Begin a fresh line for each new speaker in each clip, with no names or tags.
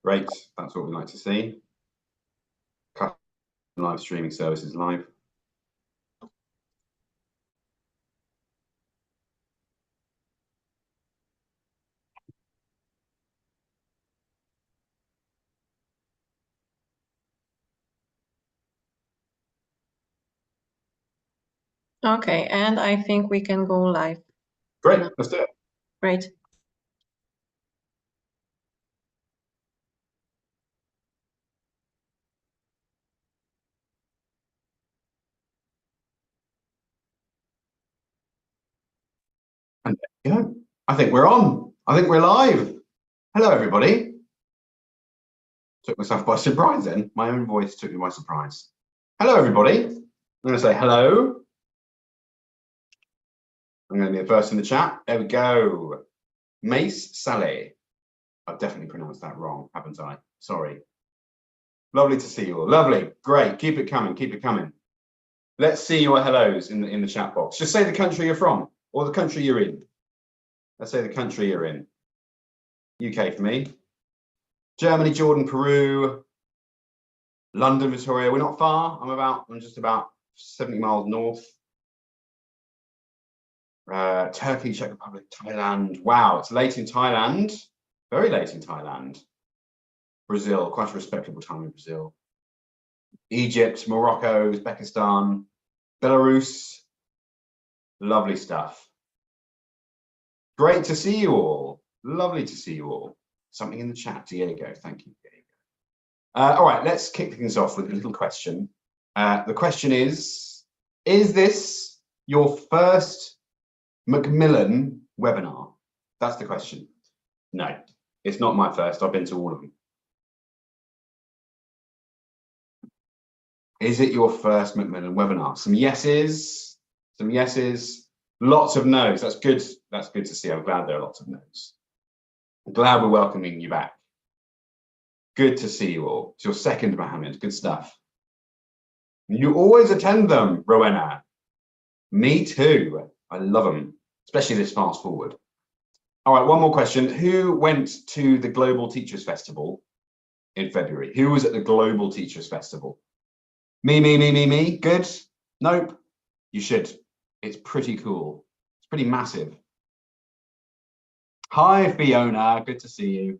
Great, that's what we like to see. Live streaming services live.
Okay, and I think we can go live.
Great, let's do it.
Great.
And there you go. I think we're on. I think we're live. Hello, everybody. Took myself by surprise then. My own voice took me by surprise. Hello, everybody. I'm going to say hello. I'm going to be the first in the chat. There we go. Mace Saleh. I've definitely pronounced that wrong, haven't I? Sorry. Lovely to see you all. Lovely. Great. Keep it coming. Keep it coming. Let's see your hellos in the chat box. Just say the country you're from or the country you're in. Let's say the country you're in. UK for me. Germany, Jordan, Peru, London, Victoria. We're not far. I'm just about 70 miles north. Turkey, Czech Republic, Thailand. Wow, it's late in Thailand. Very late in Thailand. Brazil, quite a respectable time in Brazil. Egypt, Morocco, Uzbekistan, Belarus. Lovely stuff. Great to see you all. Lovely to see you all. Something in the chat, Diego. Thank you, Diego. All right, let's kick things off with a little question. The question is this your first Macmillan webinar? That's the question. No, it's not my first. I've been to all of them. Is it your first Macmillan webinar? Some yeses, lots of no's. That's good. That's good to see. I'm glad there are lots of no's. I'm glad we're welcoming you back. Good to see you all. It's your second, Mohammed. Good stuff. You always attend them, Rowena. Me too. I love them, especially this fast forward. All right, one more question. Who went to the Global Teachers Festival in February? Who was at the Global Teachers Festival? Me. Good? Nope. You should. It's pretty cool. It's pretty massive. Hi, Fiona. Good to see you.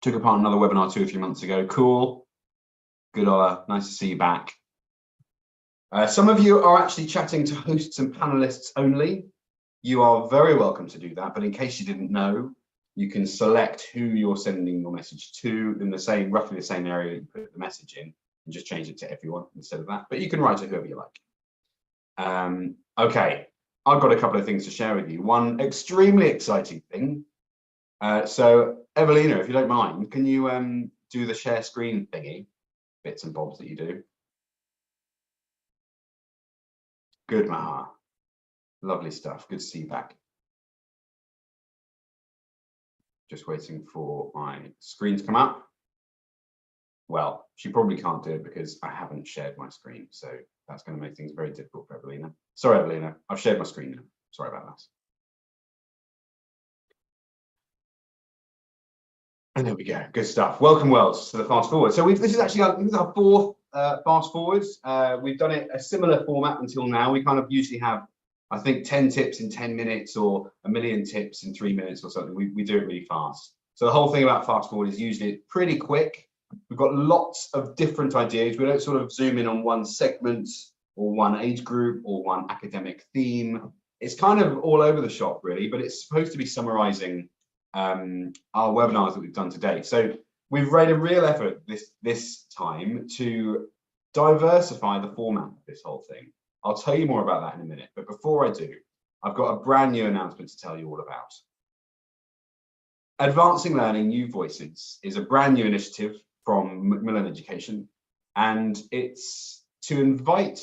Took part in another webinar 2 or 3 months ago. Cool. Good, Ola. Nice to see you back. Some of you are actually chatting to hosts and panelists only. You are very welcome to do that, but in case you didn't know, you can select who you're sending your message to in the same, roughly the same area that you put the message in, and just change it to everyone instead of that. But you can write to whoever you like. Okay, I've got a couple of things to share with you. One extremely exciting thing. So Evelina, if you don't mind, can you do the share screen thingy, bits and bobs that you do? Good, Maha. Lovely stuff. Good to see you back. Just waiting for my screen to come up. Well, she probably can't do it because I haven't shared my screen. So that's going to make things very difficult for Evelina. Sorry, Evelina. I've shared my screen now. Sorry about that. And there we go. Good stuff. Welcome, Wells, to the Fast Forward. So this is actually our fourth Fast Forwards. We've done it a similar format until now. We kind of usually have, I think, 10 tips in 10 minutes or 1 million tips in 3 minutes or something. We do it really fast. So the whole thing about Fast Forward is usually pretty quick. We've got lots of different ideas. We don't sort of zoom in on one segment or one age group or one academic theme. It's kind of all over the shop, really, but it's supposed to be summarizing our webinars that we've done today. So we've made a real effort this time to diversify the format of this whole thing. I'll tell you more about that in a minute, but before I do, I've got a brand new announcement to tell you all about. Advancing Learning New Voices is a brand new initiative from Macmillan Education, and it's to invite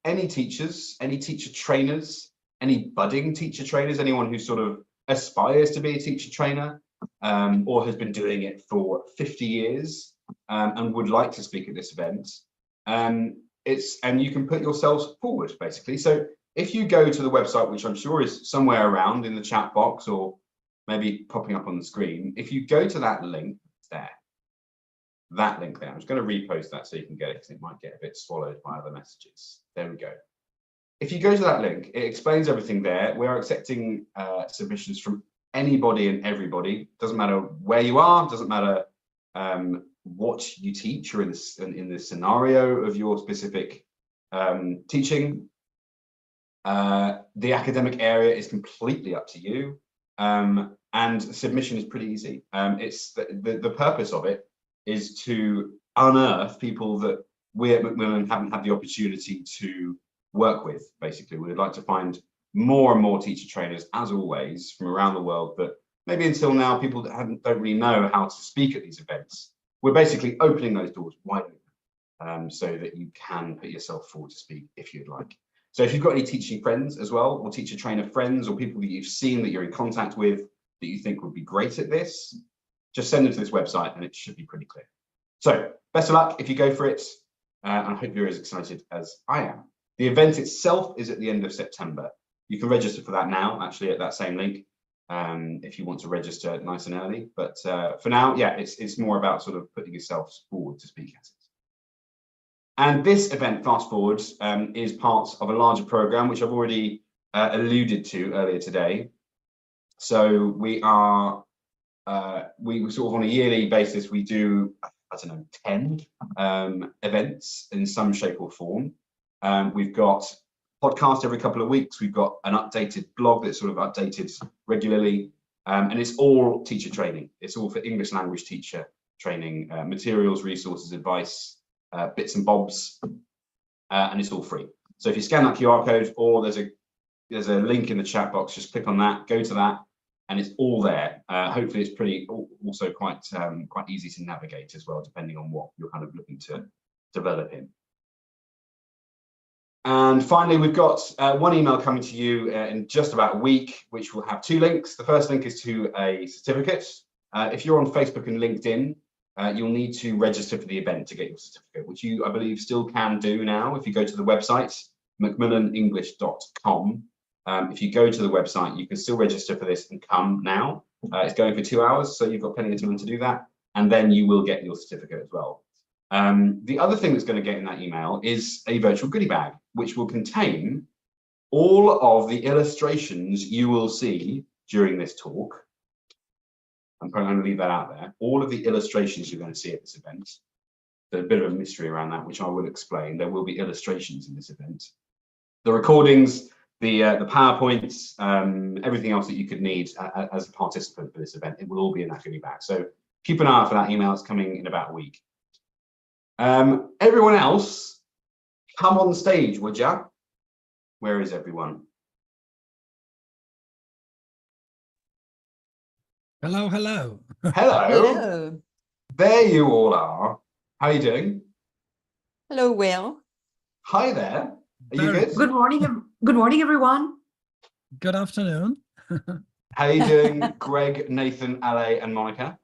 any teachers, any teacher trainers, any budding teacher trainers, anyone who sort of aspires to be a teacher trainer or has been doing it for 50 years and would like to speak at this event. And you can put yourselves forward, basically. So if you go to the website, which I'm sure is somewhere around in the chat box or maybe popping up on the screen. If you go to that link there, I'm just going to repost that so you can get it, because it might get a bit swallowed by other messages. There we go. If you go to that link, it explains everything there. We are accepting submissions from anybody and everybody. Doesn't matter where you are, doesn't matter what you teach or in the scenario of your specific teaching. The academic area is completely up to you, and submission is pretty easy. It's the purpose of it is to unearth people that we at Macmillan haven't had the opportunity to work with. Basically, we would like to find more and more teacher trainers, as always, from around the world, but maybe until now people that don't really know how to speak at these events. We're basically opening those doors wide open, so that you can put yourself forward to speak if you'd like. So if you've got any teaching friends as well, or teacher trainer friends, or people that you've seen that you're in contact with that you think would be great at this, just send them to this website and it should be pretty clear. So best of luck if you go for it, and I hope you're as excited as I am. The event itself is at the end of September. You can register for that now, actually, at that same link, if you want to register nice and early. But for now, yeah, it's more about sort of putting yourself forward to speak at it. And this event, Fast Forward, is part of a larger program, which I've already alluded to earlier today. So we are, we sort of on a yearly basis, we do, I don't know, 10 events in some shape or form. We've got podcast every couple of weeks. We've got an updated blog that's sort of updated regularly, and it's all teacher training. It's all for English language teacher training, materials, resources, advice, bits and bobs, and it's all free. So if you scan that QR code, or there's a link in the chat box, just click on that, go to that, and it's all there. Hopefully it's pretty also quite easy to navigate as well, depending on what you're kind of looking to develop in. And finally, we've got one email coming to you in just about a week, which will have 2 links. The first link is to a certificate. If you're on Facebook and LinkedIn, you'll need to register for the event to get your certificate, which you, I believe, still can do now. If you go to the website, macmillanenglish.com, if you go to the website, you can still register for this and come now. It's going for 2 hours, so you've got plenty of time to do that. And then you will get your certificate as well. The other thing that's going to get in that email is a virtual goodie bag, which will contain all of the illustrations you will see during this talk. I'm probably going to leave that out there. All of the illustrations you're going to see at this event. There's a bit of a mystery around that, which I will explain. There will be illustrations in this event. The recordings, the PowerPoints, everything else that you could need as a participant for this event, it will all be in that goodie bag. So keep an eye out for that email. It's coming in about a week. Everyone else, come on stage, would ya? Where is everyone?
Hello, hello.
Hello.
Hello.
There you all are. How are you doing?
Hello, Will.
Hi there. Are you good?
Good morning. Good morning, everyone.
Good afternoon.
How are you doing, Greg, Nathan, Ale, and Monica?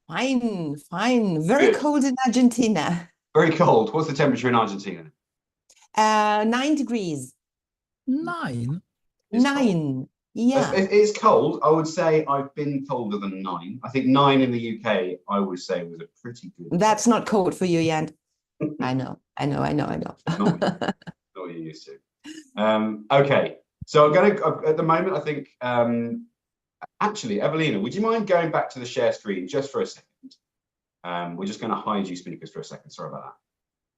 Fine, fine. Very
Good.
cold in Argentina.
Very cold. What's the temperature in Argentina?
9 degrees.
9.
It's
9.
cold.
Yeah.
It's cold. I would say I've been colder than 9. I think 9 in the UK, I would say, was a pretty good.
That's not cold for you yet. I know.
Not what you're used to. Okay. So I'm going to, at the moment, I think, actually, Evelina, would you mind going back to the share screen just for a second? We're just going to hide you speakers for a second. Sorry about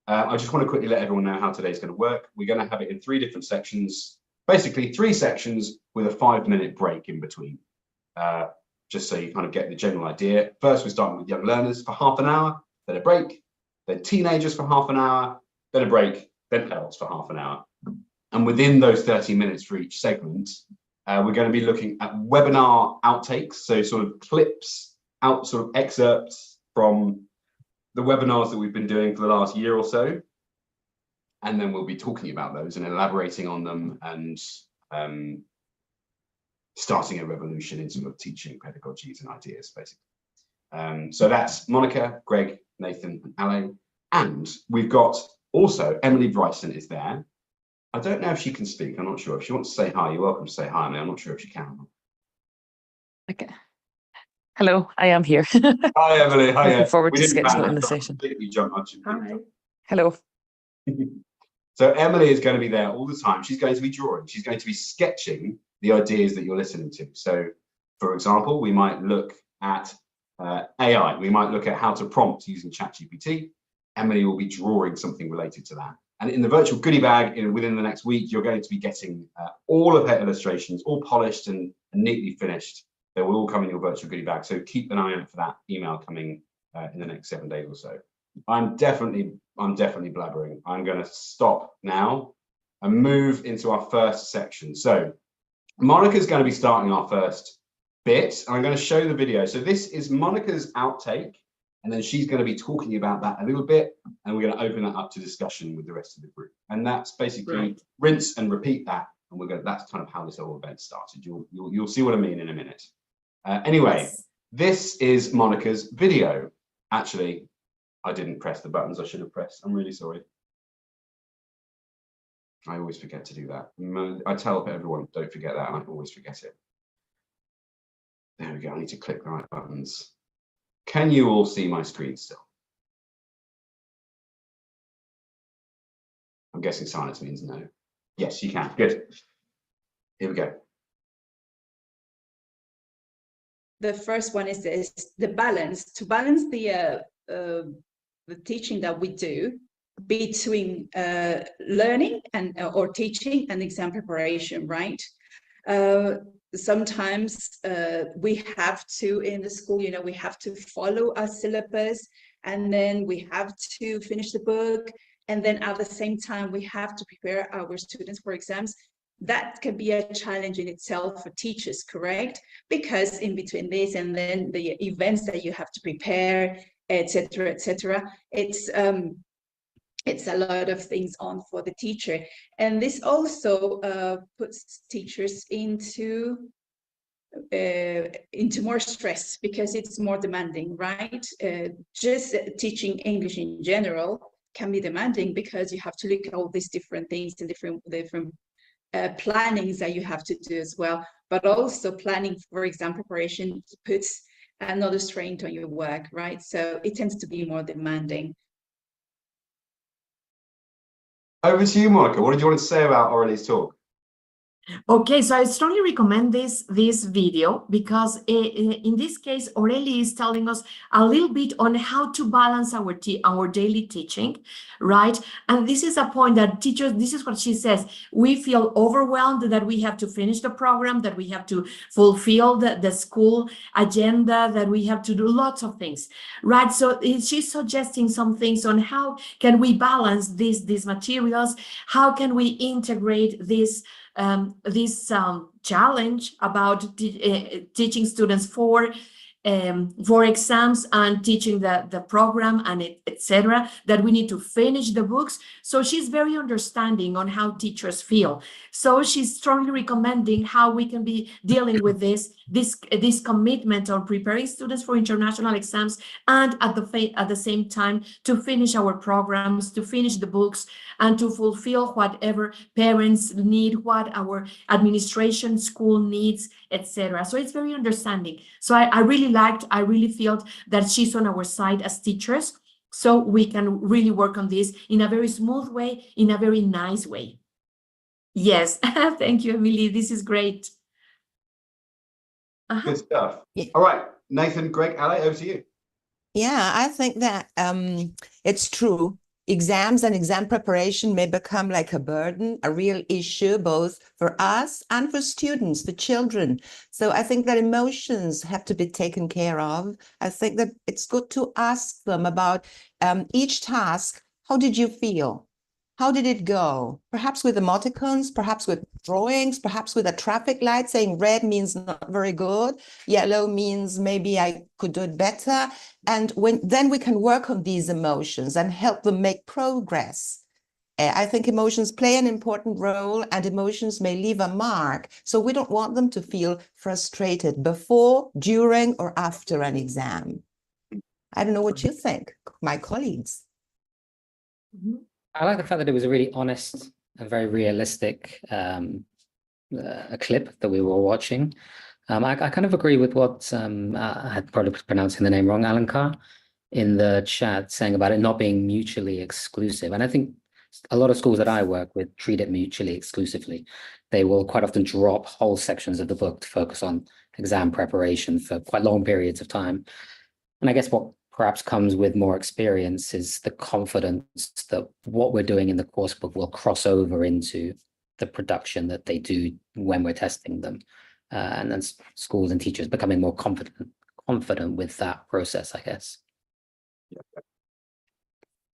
that. I just want to quickly let everyone know how today's going to work. We're going to have it in 3 different sections, basically 3 sections with a 5-minute break in between, just so you kind of get the general idea. First, we're starting with young learners for half an hour, then a break, then teenagers for half an hour, then a break, then adults for half an hour. And within those 30 minutes for each segment, we're going to be looking at webinar outtakes, so sort of clips, sort of excerpts from the webinars that we've been doing for the last year or so. And then we'll be talking about those and elaborating on them and starting a revolution in sort of teaching pedagogies and ideas, basically. So that's Monica, Greg, Nathan, and Ale. And we've got also Emily Bryson is there. I don't know if she can speak. I'm not sure. If she wants to say hi, you're welcome to say hi, Emily. I'm not sure if she can.
Okay. Hello, I am here.
Hi, Emily. Hi.
Looking forward
We
to
didn't
scheduling
plan
the
that, so I
session.
completely jumped on you.
Hi.
Hello.
So Emily is going to be there all the time. She's going to be drawing. She's going to be sketching the ideas that you're listening to. So, for example, we might look at AI. We might look at how to prompt using ChatGPT. Emily will be drawing something related to that. And in the virtual goodie bag, within the next week, you're going to be getting all of her illustrations, all polished and neatly finished. They will all come in your virtual goodie bag. So keep an eye out for that email coming in the next 7 days or so. I'm definitely blabbering. I'm going to stop now and move into our first section. So Monica's going to be starting our first bit, and I'm going to show the video. So this is Monica's outtake, and then she's going to be talking about that a little bit, and we're going to open that up to discussion with the rest of the group. And that's basically rinse and repeat that, and that's kind of how this whole event started. You'll see what I mean in a minute. Anyway, this is Monica's video. Actually, I didn't press the buttons I should have pressed. I'm really sorry. I always forget to do that. I tell everyone, don't forget that, and I always forget it. There we go. I need to click the right buttons. Can you all see my screen still? I'm guessing silence means no. Yes, you can. Good. Here we go.
The first one is this, the balance, to balance the teaching that we do between learning and or teaching and exam preparation, right? Sometimes we have to, in the school, you know, we have to follow our syllabus, and then we have to finish the book, and then at the same time we have to prepare our students for exams. That can be a challenge in itself for teachers, correct? Because in between this and then the events that you have to prepare, etc., it's a lot of things on for the teacher, and this also puts teachers into more stress because it's more demanding, right? Just teaching English in general can be demanding because you have to look at all these different things and different plannings that you have to do as well, but also planning for exam preparation puts another strain on your work, right? So it tends to be more demanding.
Over to you, Monica. What did you want to say about Aurelie's talk?
Okay, so I strongly recommend this video because in this case, Aurelie is telling us a little bit on how to balance our daily teaching, right? And this is a point that teachers, this is what she says, we feel overwhelmed that we have to finish the program, that we have to fulfill the school agenda, that we have to do lots of things, right? So she's suggesting some things on how can we balance these materials, how can we integrate this challenge about teaching students for exams and teaching the program and etc. that we need to finish the books. So she's very understanding on how teachers feel. So she's strongly recommending how we can be dealing with this commitment on preparing students for international exams and at the same time to finish our programs, to finish the books, and to fulfill whatever parents need, what our administration, school needs, etc. So it's very understanding. So I really felt that she's on our side as teachers, so we can really work on this in a very smooth way, in a very nice way. Yes, thank you, Emily. This is great.
Good stuff.
Yeah.
All right, Nathan, Greg, Ale, over to you.
Yeah, I think that it's true. Exams and exam preparation may become like a burden, a real issue, both for us and for students, for children. So I think that emotions have to be taken care of. I think that it's good to ask them about each task. How did you feel? How did it go? Perhaps with emoticons, perhaps with drawings, perhaps with a traffic light saying red means not very good, yellow means maybe I could do it better. And then we can work on these emotions and help them make progress. I think emotions play an important role, and emotions may leave a mark. So we don't want them to feel frustrated before, during, or after an exam. I don't know what you think, my colleagues.
I like the fact that it was a really honest and very realistic a clip that we were watching. I kind of agree with what I had probably pronouncing the name wrong, Alenka, in the chat, saying about it not being mutually exclusive. And I think a lot of schools that I work with treat it mutually exclusively. They will quite often drop whole sections of the book to focus on exam preparation for quite long periods of time. And I guess what perhaps comes with more experience is the confidence that what we're doing in the course book will cross over into the production that they do when we're testing them. And then schools and teachers becoming more confident with that process, I guess.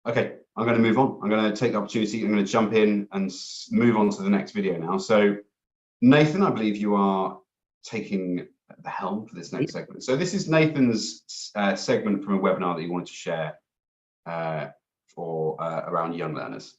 Okay, I'm going to move on. I'm going to take the opportunity. I'm going to jump in and move on to the next video now. So Nathan, I believe you are taking the helm for this next segment. So this is Nathan's segment from a webinar that he wanted to share for around young learners.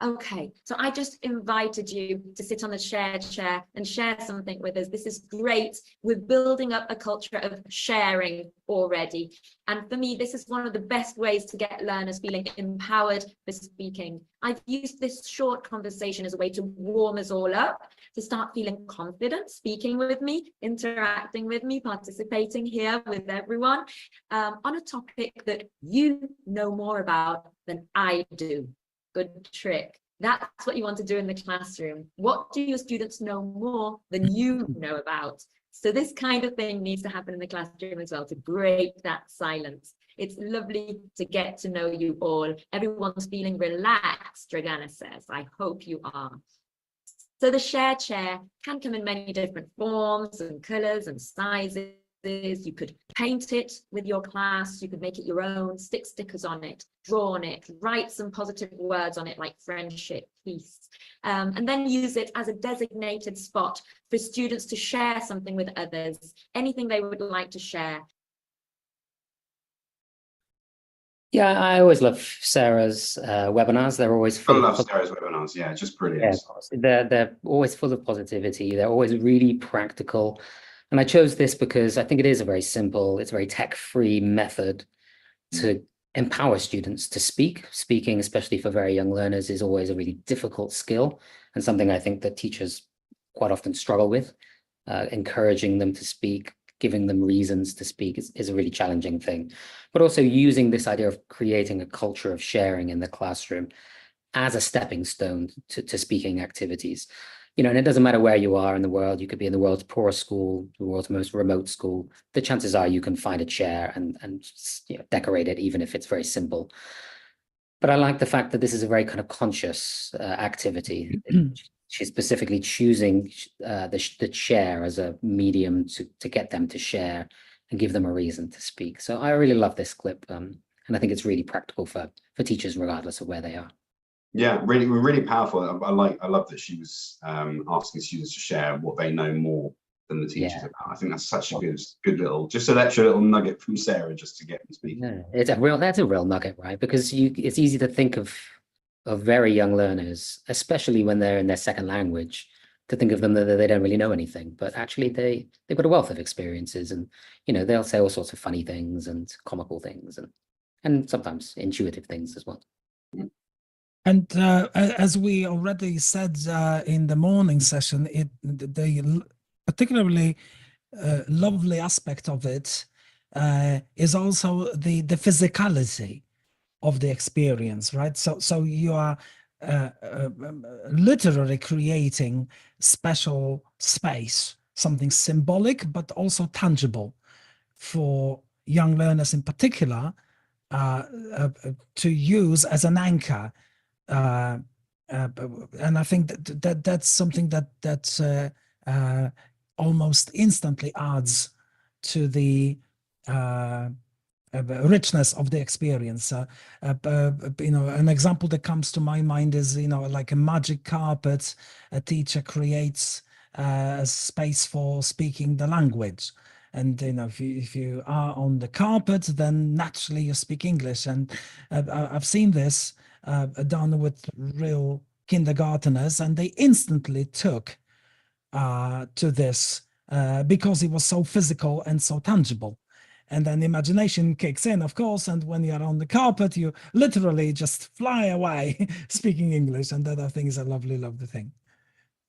Okay, so I just invited you to sit on the shared chair and share something with us. This is great. We're building up a culture of sharing already. And for me, this is one of the best ways to get learners feeling empowered for speaking. I've used this short conversation as a way to warm us all up, to start feeling confident speaking with me, interacting with me, participating here with everyone on a topic that you know more about than I do. Good trick. That's what you want to do in the classroom. What do your students know more than you know about? So this kind of thing needs to happen in the classroom as well, to break that silence. It's lovely to get to know you all. Everyone's feeling relaxed, Dragana says. I hope you are. So the share chair can come in many different forms and colors and sizes. You could paint it with your class, you could make it your own, stick stickers on it, draw on it, write some positive words on it like friendship, peace, and then use it as a designated spot for students to share something with others, anything they would like to share.
Yeah, I always love Sarah's webinars. They're always full
I love Sarah's webinars. Yeah, just brilliant.
Yeah, they're always full of positivity. They're always really practical. And I chose this because I think it is a very simple, it's a very tech-free method to empower students to speak. Speaking, especially for very young learners, is always a really difficult skill and something I think that teachers quite often struggle with. Encouraging them to speak, giving them reasons to speak is a really challenging thing. But also using this idea of creating a culture of sharing in the classroom as a stepping stone to speaking activities. You know, and it doesn't matter where you are in the world. You could be in the world's poorest school, the world's most remote school. The chances are you can find a chair and you know, decorate it, even if it's very simple. But I like the fact that this is a very kind of conscious activity. She's specifically choosing the chair as a medium to get them to share and give them a reason to speak. So I really love this clip, and I think it's really practical for teachers, regardless of where they are.
Yeah, really powerful. I love that she was asking students to share what they know more than the teachers about. I think that's such a good little, just an extra little nugget from Sarah just to get them speaking.
Yeah, that's a real nugget, right? Because it's easy to think of very young learners, especially when they're in their second language, to think of them that they don't really know anything. But actually, they've got a wealth of experiences, and you know they'll say all sorts of funny things and comical things, and sometimes intuitive things as well.
And as we already said in the morning session, the particularly lovely aspect of it is also the physicality of the experience, right? So you are literally creating special space, something symbolic but also tangible for young learners in particular to use as an anchor. And I think that's something that almost instantly adds to the richness of the experience. You know, an example that comes to my mind is, you know, like a magic carpet. A teacher creates a space for speaking the language. And you know, if you are on the carpet, then naturally you speak English. And I've seen this done with real kindergarteners, and they instantly took to this because it was so physical and so tangible. And then imagination kicks in, of course, and when you're on the carpet, you literally just fly away speaking English, and that I think is a lovely, lovely thing.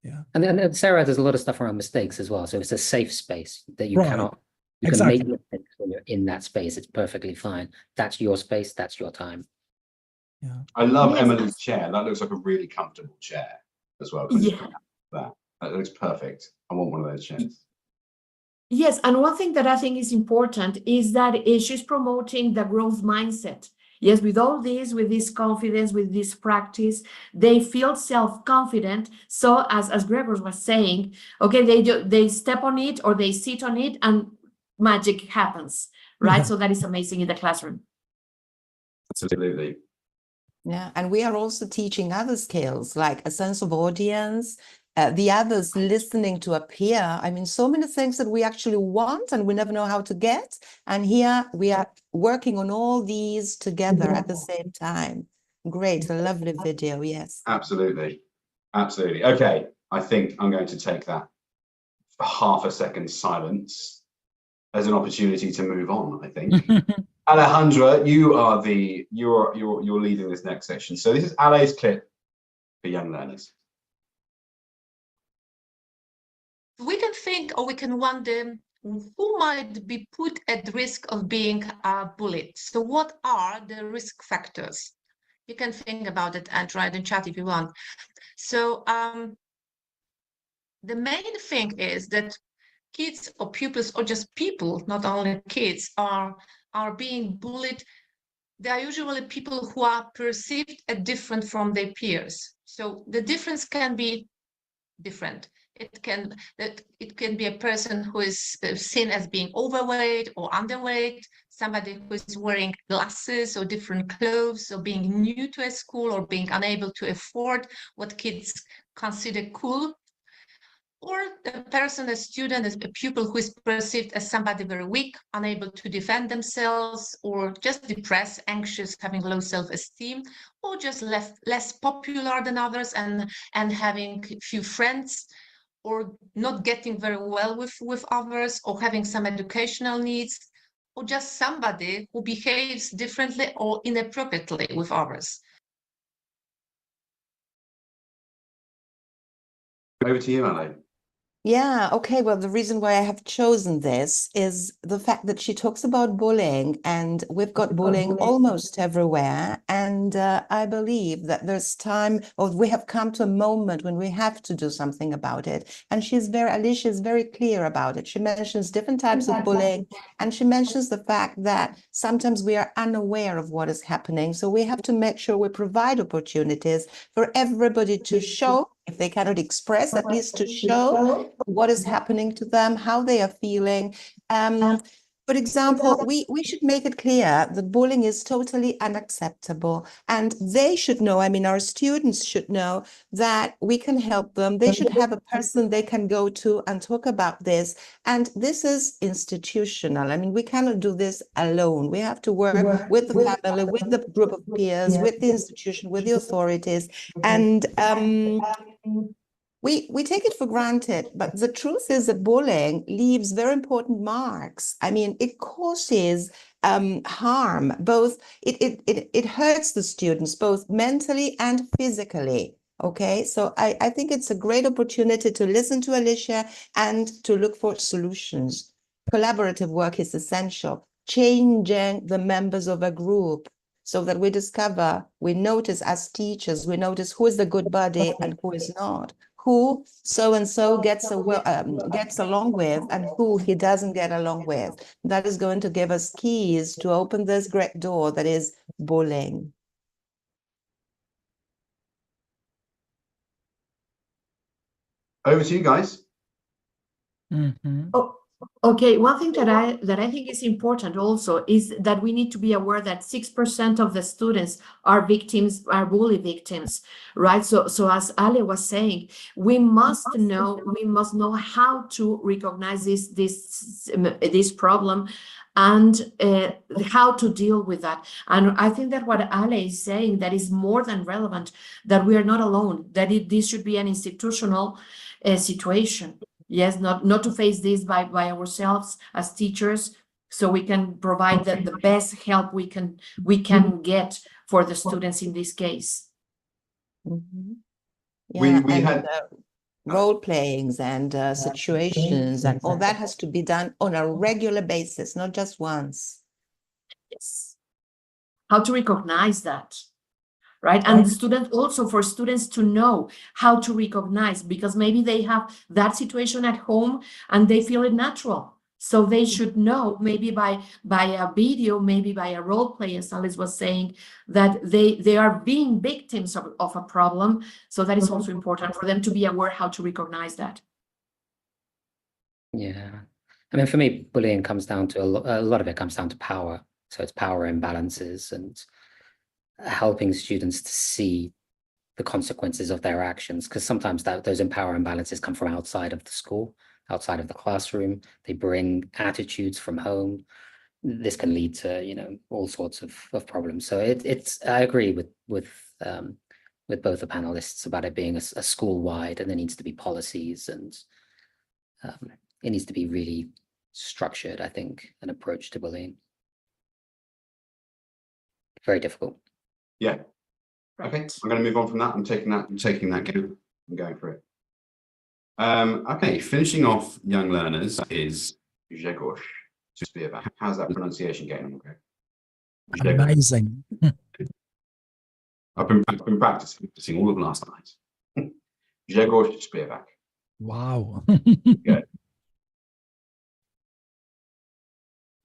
Yeah.
And then Sarah does a lot of stuff around mistakes as well. So it's a safe space that you
Right.
cannot, you
Exactly.
can make mistakes when you're in that space. It's perfectly fine. That's your space. That's your time.
Yeah.
I love
Yes.
Emily's chair. That looks like a really comfortable chair as well. Can I just
Yeah.
point out that looks perfect. I want one of those chairs.
Yes, and one thing that I think is important is that she's promoting the growth mindset. Yes, with all this, with this confidence, with this practice, they feel self-confident. So as Gregor was saying, okay, they step on it or they sit on it and magic happens, right?
Yeah.
So that is amazing in the classroom.
Absolutely.
Yeah, and we are also teaching other skills like a sense of audience, the others listening to a peer. I mean, so many things that we actually want and we never know how to get. And here we are working on all these together at the same time. Great, a lovely video, yes.
Absolutely. Absolutely. Okay. I think I'm going to take that half a second silence as an opportunity to move on, I think. Alejandra, you're leading this next section. So this is Ale's clip for young learners.
We can think or we can wonder who might be put at risk of being bullied. So what are the risk factors? You can think about it and write in chat if you want. So the main thing is that kids or pupils or just people, not only kids, are being bullied. They are usually people who are perceived as different from their peers. So the difference can be different. It can be a person who is seen as being overweight or underweight, somebody who is wearing glasses or different clothes, or being new to a school or being unable to afford what kids consider cool. Or a person, a student, a pupil who is perceived as somebody very weak, unable to defend themselves, or just depressed, anxious, having low self-esteem, or just less popular than others and having few friends, or not getting very well with others, or having some educational needs, or just somebody who behaves differently or inappropriately with others.
Over to you, Ale.
Yeah, okay. Well, the reason why I have chosen this is the fact that she talks about bullying, and we've got bullying almost everywhere. And I believe that there's time, or we have come to a moment when we have to do something about it. And Alicia is very clear about it. She mentions different types of bullying, and she mentions the fact that sometimes we are unaware of what is happening. So we have to make sure we provide opportunities for everybody to show, if they cannot express, at least to show what is happening to them, how they are feeling. For example, we should make it clear that bullying is totally unacceptable, and they should know, I mean, our students should know that we can help them. They should have a person they can go to and talk about this. And this is institutional. I mean, we cannot do this alone. We have to work with the family, with the group of peers, with the institution, with the authorities. And we take it for granted, but the truth is that bullying leaves very important marks. I mean, it causes harm, both, it hurts the students, both mentally and physically. Okay, so I think it's a great opportunity to listen to Alicia and to look for solutions. Collaborative work is essential. Changing the members of a group so that we notice as teachers, we notice who is the good buddy and who is not. Who so-and-so gets along with and who he doesn't get along with. That is going to give us keys to open this great door that is bullying.
Over to you guys.
Mm-hmm.
Oh, okay. One thing that I think is important also is that we need to be aware that 6% of the students are bully victims, right? So as Ale was saying, we must know how to recognize this problem and how to deal with that. And I think that what Ale is saying, that is more than relevant, that we are not alone, that this should be an institutional situation. Yes, not to face this by ourselves as teachers, so we can provide the best help we can get for the students in this case.
Mm-hmm.
We
Yeah,
had
role playings and situations, and all that has to be done on a regular basis, not just once.
Yes. How to recognize that, right? And students also, for students to know how to recognize, because maybe they have that situation at home and they feel it natural. So they should know, maybe by a video, maybe by a role play, as Alice was saying, that they are being victims of a problem. So that is also important for them to be aware how to recognize that.
Yeah. I mean, for me, bullying comes down to a lot of it comes down to power. So it's power imbalances and helping students to see the consequences of their actions, because sometimes those power imbalances come from outside of the school, outside of the classroom. They bring attitudes from home. This can lead to, you know, all sorts of problems. So I agree with both the panelists about it being a school-wide, and there needs to be policies, and it needs to be really structured, I think, an approach to bullying. Very difficult.
Yeah. Okay, I'm going to move on from that. I'm taking that game. I'm going for it. Okay, finishing off young learners is Grzegorz Śpiewak. How's that pronunciation going? Okay. Grzegorz.
Amazing.
I've been practicing all of last night. Grzegorz Śpiewak.
Wow.
Good.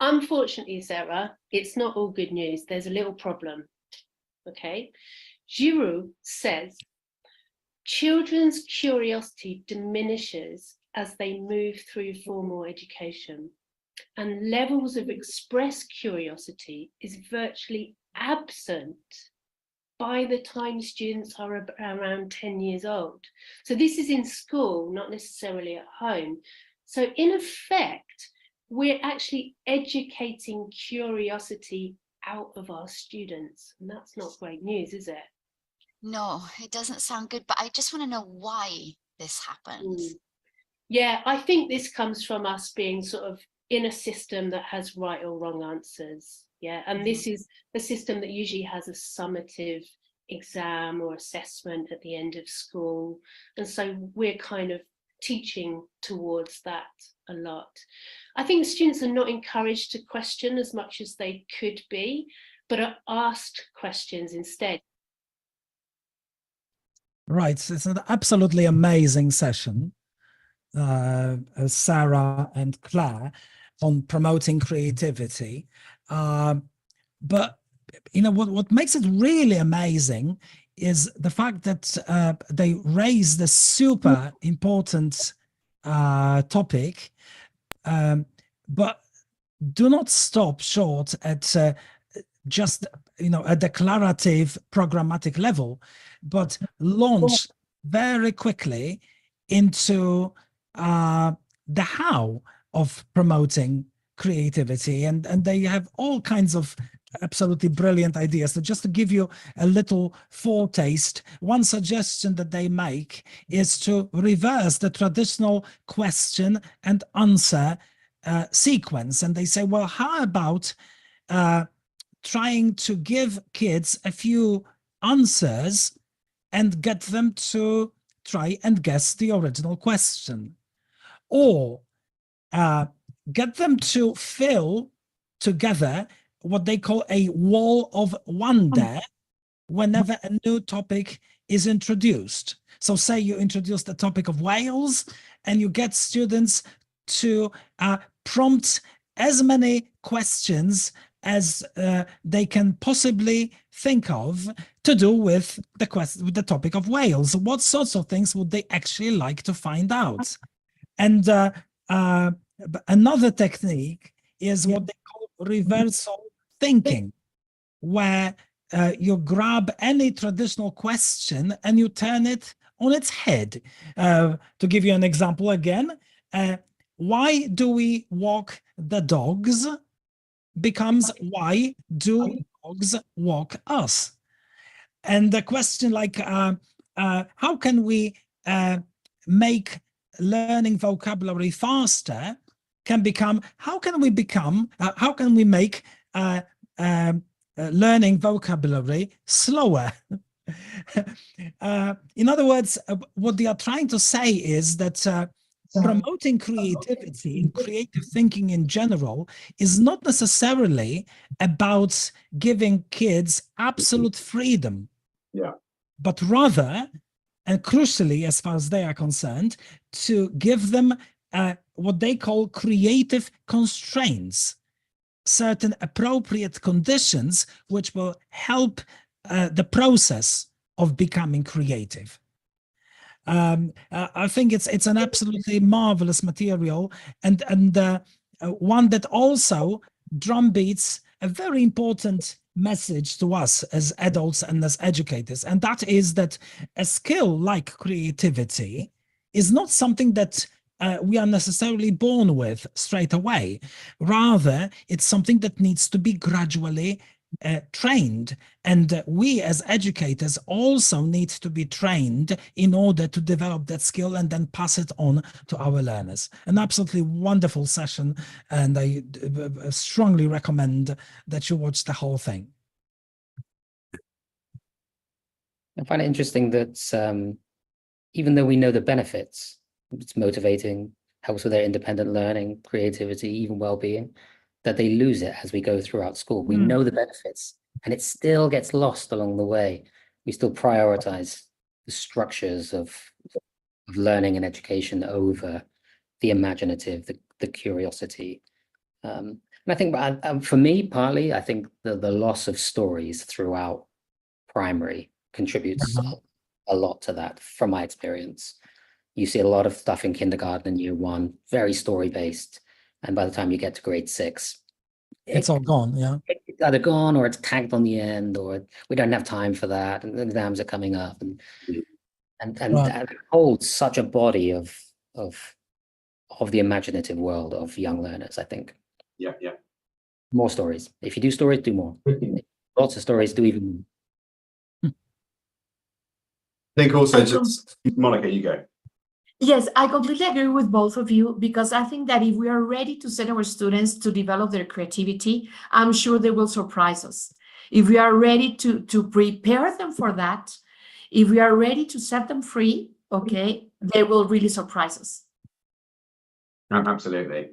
Unfortunately, Sarah, it's not all good news. There's a little problem. Okay. Giroux says children's curiosity diminishes as they move through formal education, and levels of expressed curiosity is virtually absent by the time students are around 10 years old. So this is in school, not necessarily at home. So in effect, we're actually educating curiosity out of our students, and that's not great news, is it?
No, it doesn't sound good, but I just want to know why this happens.
Yeah, I think this comes from us being sort of in a system that has right or wrong answers. Yeah, and this is the system that usually has a summative exam or assessment at the end of school. And so we're kind of teaching towards that a lot. I think students are not encouraged to question as much as they could be, but are asked questions instead.
Right, it's an absolutely amazing session, Sarah and Claire, on promoting creativity. But you know what makes it really amazing is the fact that they raise the super important topic, but do not stop short at just, you know, a declarative programmatic level, but launch very quickly into the how of promoting creativity, and they have all kinds of absolutely brilliant ideas. So just to give you a little foretaste, one suggestion that they make is to reverse the traditional question and answer sequence. And they say, well, how about trying to give kids a few answers and get them to try and guess the original question, or get them to fill together what they call a wall of wonder whenever a new topic is introduced. So say you introduce the topic of whales and you get students to prompt as many questions as they can possibly think of to do with the topic of whales. What sorts of things would they actually like to find out? And another technique is what they call reversal thinking, where you grab any traditional question and you turn it on its head. To give you an example again, why do we walk the dogs becomes why do dogs walk us? And the question like, how can we make learning vocabulary faster can become, how can we make learning vocabulary slower? In other words, what they are trying to say is that promoting creativity and creative thinking in general is not necessarily about giving kids absolute freedom.
Yeah.
But rather, and crucially, as far as they are concerned, to give them what they call creative constraints, certain appropriate conditions which will help the process of becoming creative. I think it's an absolutely marvelous material, and one that also drumbeats a very important message to us as adults and as educators, and that is that a skill like creativity is not something that we are necessarily born with straight away. Rather, it's something that needs to be gradually trained, and we as educators also need to be trained in order to develop that skill and then pass it on to our learners. An absolutely wonderful session, and I strongly recommend that you watch the whole thing.
I find it interesting that even though we know the benefits, it's motivating, helps with their independent learning, creativity, even well-being, that they lose it as we go throughout school. We know the benefits, and it still gets lost along the way. We still prioritize the structures of learning and education over the imaginative, the curiosity. And I think for me, partly, I think the loss of stories throughout primary contributes a lot to that from my experience. You see a lot of stuff in kindergarten and year one, very story-based. And by the time you get to grade 6,
it's all gone. Yeah,
it's either gone or it's tagged on the end, or we don't have time for that, and the exams are coming up, and that holds such a body of the imaginative world of young learners. I think.
Yeah.
More stories. If you do stories, do more. Lots of stories, do even more.
I think also just Monica, you go.
Yes, I completely agree with both of you, because I think that if we are ready to set our students to develop their creativity, I'm sure they will surprise us. If we are ready to prepare them for that, if we are ready to set them free, okay, they will really surprise us.
Absolutely.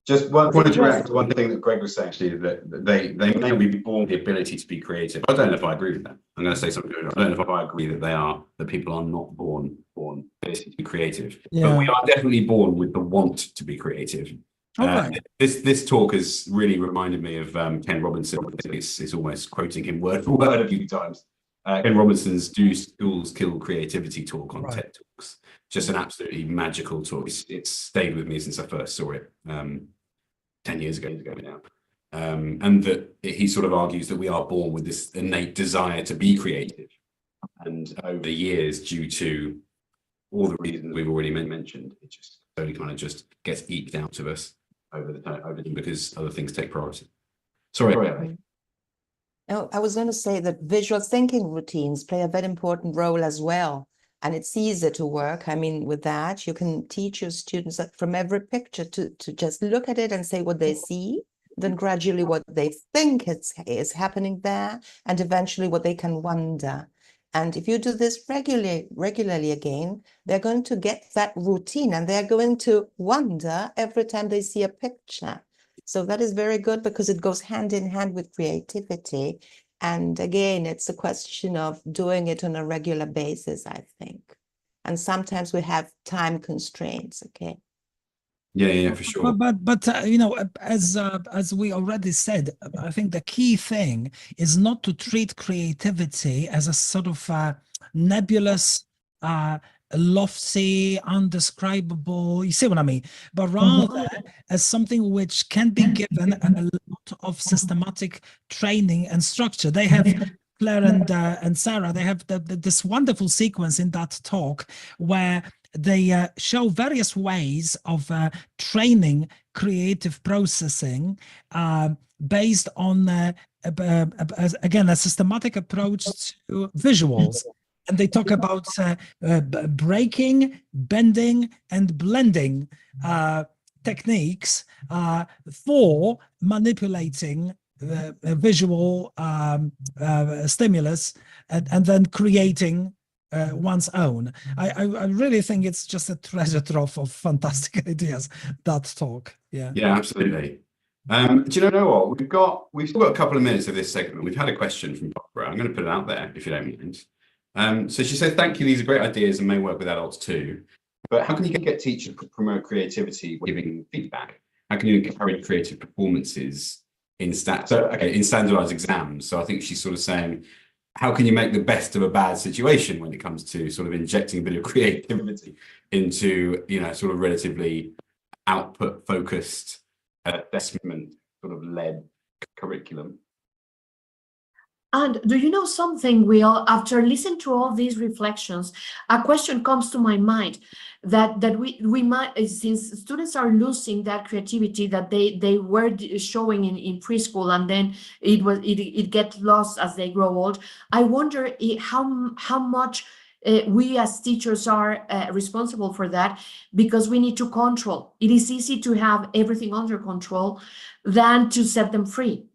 Just wanted to react to one thing that Greg was saying, actually, that they may be born with the ability to be creative. I don't know if I agree with that. I'm going to say something. I don't know if I agree that people are not born ability to be creative.
Yeah.
But we are definitely born with the want to be creative.
Okay.
This talk has really reminded me of Ken Robinson. It's almost quoting him word for word a few times. Ken Robinson's Do Schools Kill Creativity talk on TED Talks. Just an absolutely magical talk. It's stayed with me since I first saw it 10 years ago now. And that he sort of argues that we are born with this innate desire to be creative. And over the years, due to all the reasons we've already mentioned, it just slowly kind of just gets eked out of us over the because other things take priority. Sorry, Ali.
No, I was going to say that visual thinking routines play a very important role as well. And it's easier to work. I mean, with that, you can teach your students that from every picture to just look at it and say what they see, then gradually what they think is happening there, and eventually what they can wonder. And if you do this regularly again, they're going to get that routine, and they're going to wonder every time they see a picture. So that is very good, because it goes hand in hand with creativity. And again, it's a question of doing it on a regular basis, I think. And sometimes we have time constraints, okay?
Yeah, for sure.
But as we already said, I think the key thing is not to treat creativity as a sort of nebulous, lofty, undescribable, you see what I mean? But rather as something which can be given a lot of systematic training and structure. They have Claire and Sarah, they have this wonderful sequence in that talk where they show various ways of training creative processing based on, again, a systematic approach to visuals. And they talk about breaking, bending, and blending techniques for manipulating a visual stimulus and then creating one's own. I really think it's just a treasure trove of fantastic ideas, that talk. Yeah.
Yeah, absolutely. Do you know what? We've still got a couple of minutes of this segment. We've had a question from Barbara. I'm going to put it out there if you don't mind. So she said, thank you, these are great ideas and may work with adults too. But how can you get teachers to promote creativity when giving feedback? How can you encourage creative performances in standardized exams? So I think she's sort of saying, how can you make the best of a bad situation when it comes to sort of injecting a bit of creativity into, you know, sort of relatively output focused assessment sort of led curriculum?
And do you know something, Will? After listening to all these reflections, a question comes to my mind that we might, since students are losing that creativity that they were showing in preschool, and then it gets lost as they grow old. I wonder how much we as teachers are responsible for that, because we need to control. It is easy to have everything under control than to set them free.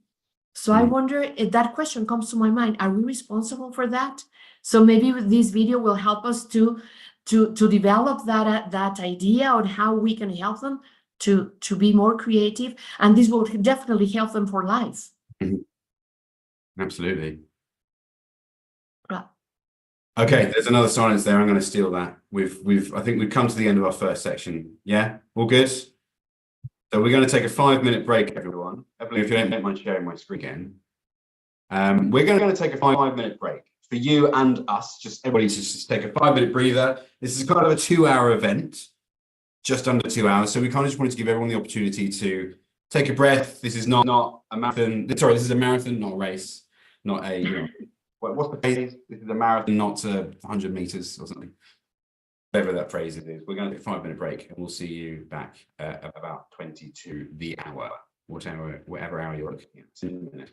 So I wonder if that question comes to my mind, are we responsible for that? So maybe this video will help us to develop that idea on how we can help them to be more creative, and this will definitely help them for life.
Absolutely.
Right.
Okay, there's another silence there. I'm going to steal that. I think we've come to the end of our first section. Yeah, all good. So we're going to take a 5-minute break, everyone. Evelyn, if you don't mind sharing my screen again. We're going to take a 5-minute break for you and us. Just everybody just take a 5-minute breather. This is kind of a 2-hour event, just under 2 hours. So we kind of just wanted to give everyone the opportunity to take a breath. This is not a marathon. Sorry, this is a marathon, not a race, not a, you know, what's the phrase? This is a marathon, not 100 meters or something. Whatever that phrase is. We're going to take a 5-minute break and we'll see you back at about 20 to the hour, whatever hour you're looking at. See you in a minute.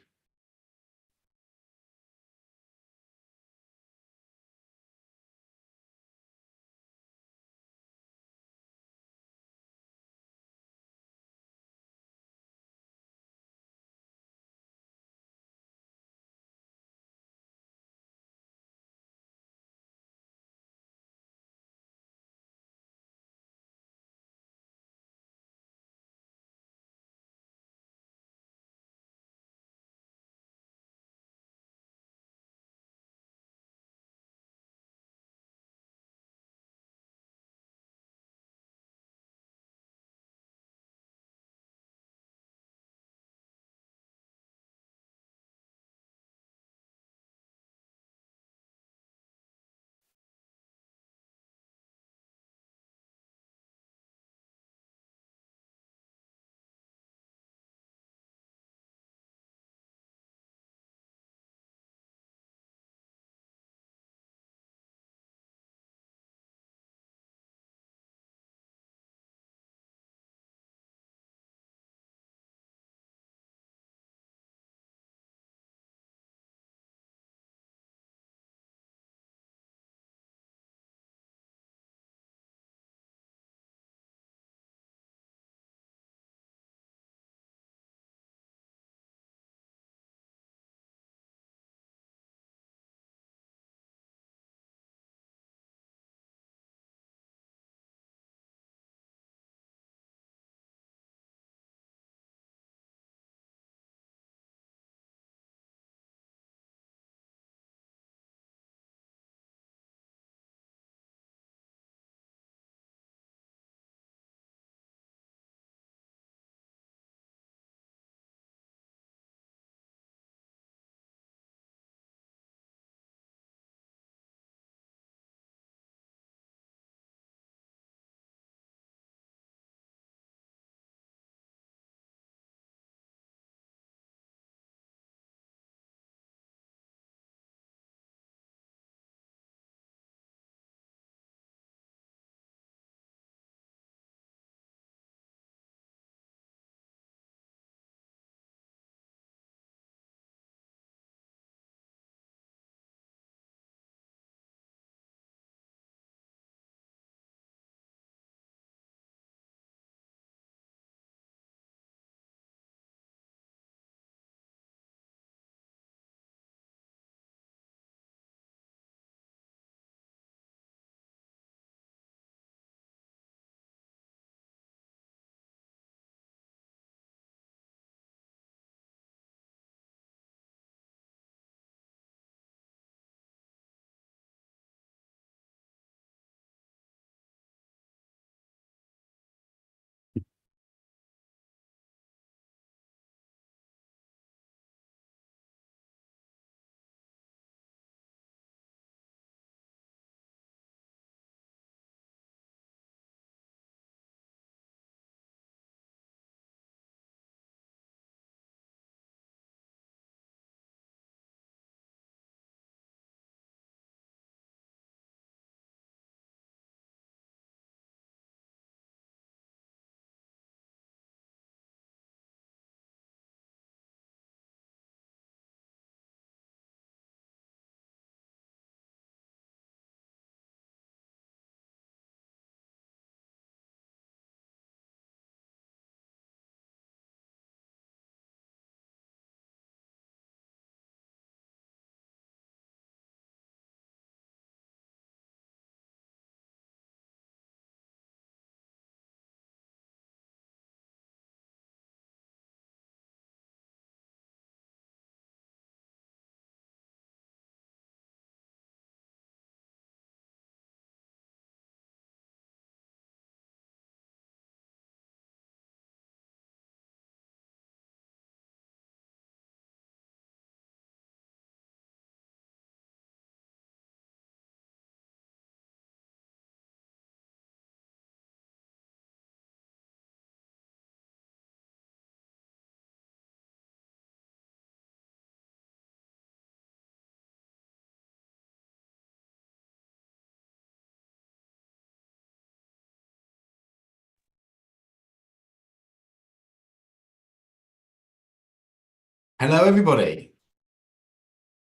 Hello, everybody.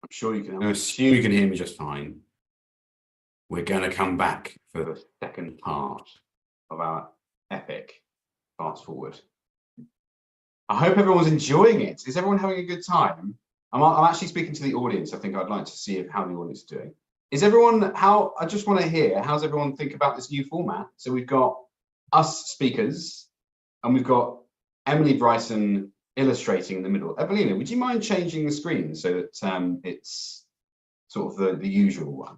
I'm sure you can.
I assume you can hear me just fine. We're going to come back for
The second part of our epic fast forward. I hope everyone's enjoying it. Is everyone having a good time? I'm actually speaking to the audience. I think I'd like to see how the audience is doing. Is everyone, I just want to hear, how's everyone think about this new format? So we've got us speakers and we've got Emily Bryson illustrating in the middle. Evelina, would you mind changing the screen so that it's sort of the usual one?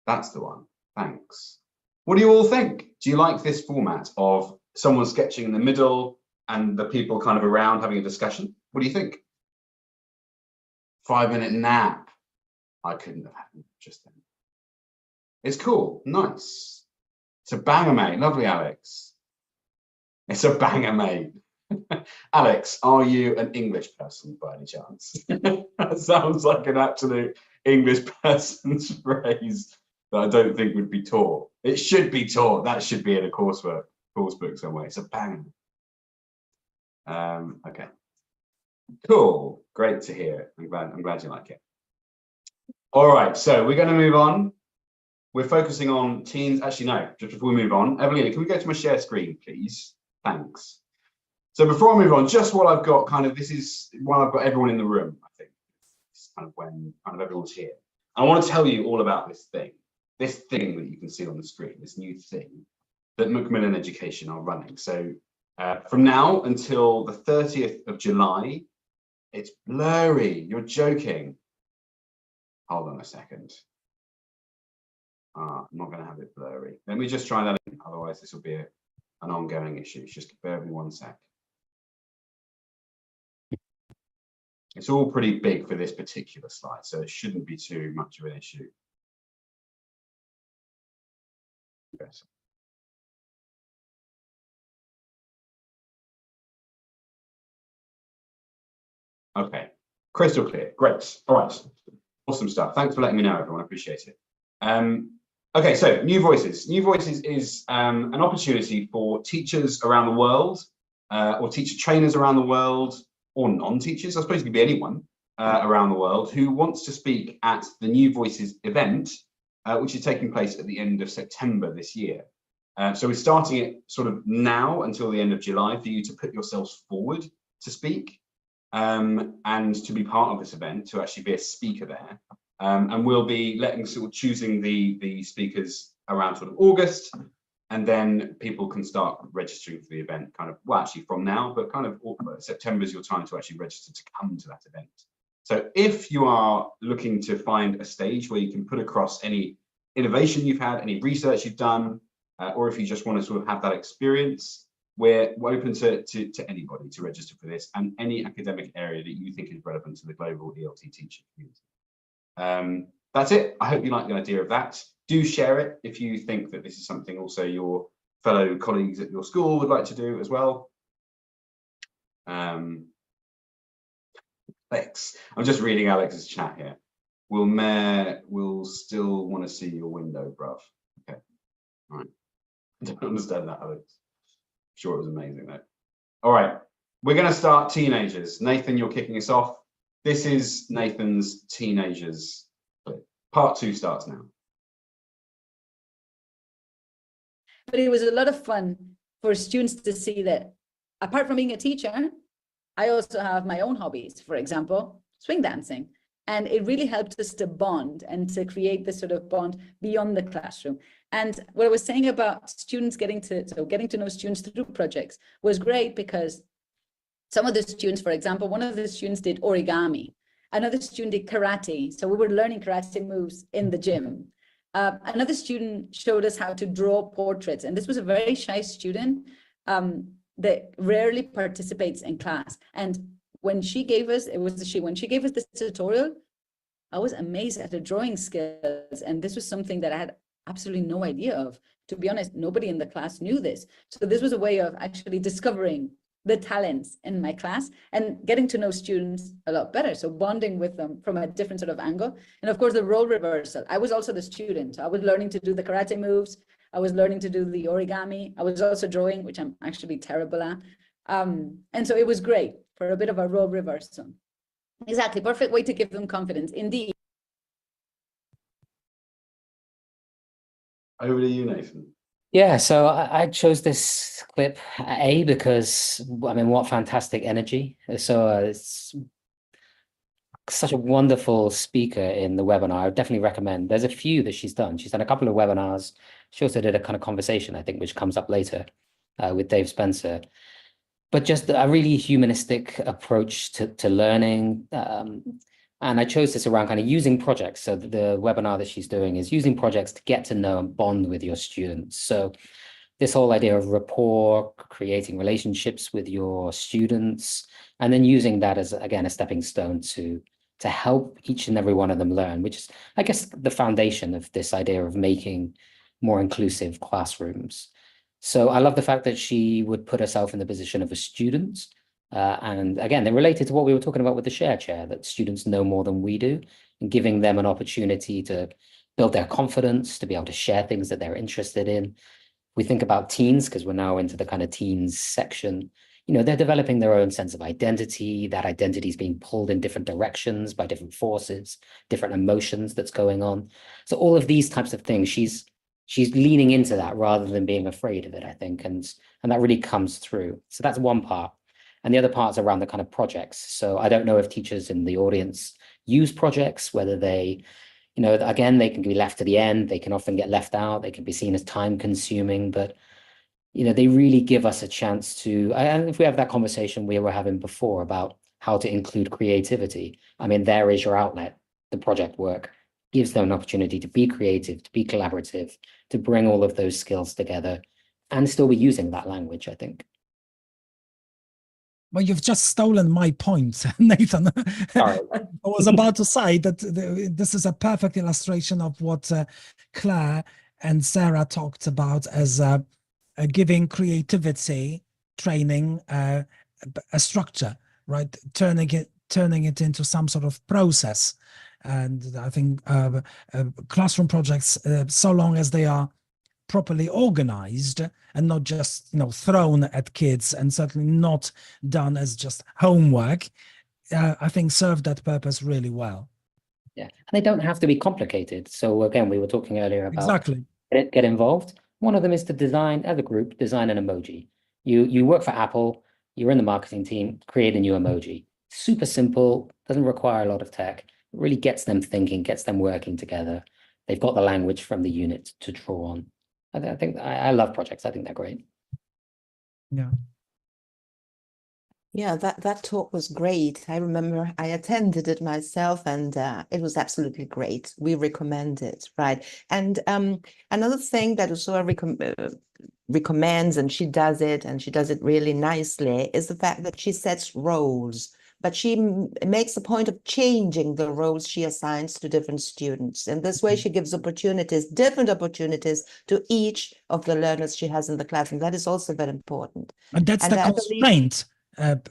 That's the one. Thanks. What do you all think? Do you like this format of someone sketching in the middle and the people kind of around having a discussion? What do you think? 5-minute nap. I couldn't have happened just then. It's cool. Nice. It's a banger, mate. Lovely, Alex. It's a banger, mate. Alex, are you an English person by any chance? That sounds like an absolute English person's phrase that I don't think would be taught. It should be taught. That should be in a course book somewhere. It's a banger. Okay. Cool. Great to hear. I'm glad you like it. All right, so we're going to move on. We're focusing on teens. Actually, no, just before we move on, Evelina, can we go to my share screen, please? Thanks. So before I move on, just what I've got this is when I've got everyone in the room, I think. It's kind of when everyone's here. I want to tell you all about this thing that you can see on the screen, this new thing that Macmillan Education are running. So from now until the 30th of July, it's blurry. You're joking. Hold on a second. I'm not going to have it blurry. Let me just try that in. Otherwise, this will be an ongoing issue. Just bear with me 1 sec. It's all pretty big for this particular slide, so it shouldn't be too much of an issue. Yes. Okay, crystal clear. Great. All right. Awesome stuff. Thanks for letting me know, everyone. I appreciate it. Okay, so New Voices. New Voices is an opportunity for teachers around the world, or teacher trainers around the world, or non-teachers, I suppose it could be anyone around the world who wants to speak at the New Voices event, which is taking place at the end of September this year. So we're starting it sort of now until the end of July for you to put yourselves forward to speak and to be part of this event, to actually be a speaker there. And we'll be choosing the speakers around sort of August, and then people can start registering for the event actually from now, but September is your time to actually register to come to that event. So if you are looking to find a stage where you can put across any innovation you've had, any research you've done, or if you just want to sort of have that experience, we're open to anybody to register for this, and any academic area that you think is relevant to the global ELT teaching community. That's it. I hope you like the idea of that. Do share it if you think that this is something also your fellow colleagues at your school would like to do as well. Thanks. I'm just reading Alex's chat here. Will still want to see your window, bruv. Okay. All right. I don't understand that, Alex. I'm sure it was amazing though. All right. We're going to start teenagers. Nathan, you're kicking us off. This is Nathan's teenagers. Part 2 starts now.
But it was a lot of fun for students to see that apart from being a teacher, I also have my own hobbies, for example, swing dancing. And it really helped us to bond and to create this sort of bond beyond the classroom. And what I was saying about students getting to know students through projects was great, because some of the students, for example, one of the students did origami. Another student did karate. So we were learning karate moves in the gym. Another student showed us how to draw portraits. And this was a very shy student that rarely participates in class. And when she gave us, when she gave us this tutorial, I was amazed at her drawing skills. And this was something that I had absolutely no idea of. To be honest, nobody in the class knew this. So this was a way of actually discovering the talents in my class and getting to know students a lot better. So bonding with them from a different sort of angle. And of course, the role reversal. I was also the student. I was learning to do the karate moves. I was learning to do the origami. I was also drawing, which I'm actually terrible at. And so it was great for a bit of a role reversal. Exactly, perfect way to give them confidence. Indeed.
Over to you, Nathan.
Yeah, so I chose this clip, A, because, I mean, what fantastic energy. So it's such a wonderful speaker in the webinar. I would definitely recommend. There's a few that she's done. She's done a couple of webinars. She also did a kind of conversation, I think, which comes up later with Dave Spencer. But just a really humanistic approach to learning. And I chose this around kind of using projects. So the webinar that she's doing is using projects to get to know and bond with your students. So this whole idea of rapport, creating relationships with your students, and then using that as, again, a stepping stone to help each and every one of them learn, which is, I guess, the foundation of this idea of making more inclusive classrooms. So I love the fact that she would put herself in the position of a student. And again, they're related to what we were talking about with the share chair, that students know more than we do, and giving them an opportunity to build their confidence, to be able to share things that they're interested in. We think about teens, because we're now into the kind of teens section, you know, they're developing their own sense of identity. That identity is being pulled in different directions by different forces, different emotions that's going on. So all of these types of things, she's leaning into that rather than being afraid of it, I think, and that really comes through. So that's one part. And the other part's around the kind of projects. So I don't know if teachers in the audience use projects, whether they, you know, again, they can be left to the end. They can often get left out. They can be seen as time consuming, but, you know, they really give us a chance to, and if we have that conversation we were having before about how to include creativity, I mean, there is your outlet. The project work gives them an opportunity to be creative, to be collaborative, to bring all of those skills together and still be using that language, I think.
Well, you've just stolen my point, Nathan.
Sorry.
I was about to say that this is a perfect illustration of what Claire and Sarah talked about as giving creativity training a structure, right? Turning it into some sort of process. And I think classroom projects, so long as they are properly organized and not just, you know, thrown at kids, and certainly not done as just homework, I think serve that purpose really well.
Yeah, and they don't have to be complicated. So again, we were talking earlier about
exactly
get involved. One of them is to design, as a group, design an emoji. You work for Apple, you're in the marketing team, create a new emoji. Super simple, doesn't require a lot of tech. It really gets them thinking, gets them working together. They've got the language from the unit to draw on. I think I love projects. I think they're great.
Yeah.
Yeah, that talk was great. I remember I attended it myself, and it was absolutely great. We recommend it, right? And another thing that Ursula recommends, and she does it really nicely, is the fact that she sets roles. But she makes a point of changing the roles she assigns to different students. And this way she gives different opportunities to each of the learners she has in the class. And that is also very important.
And that's the constraint.
And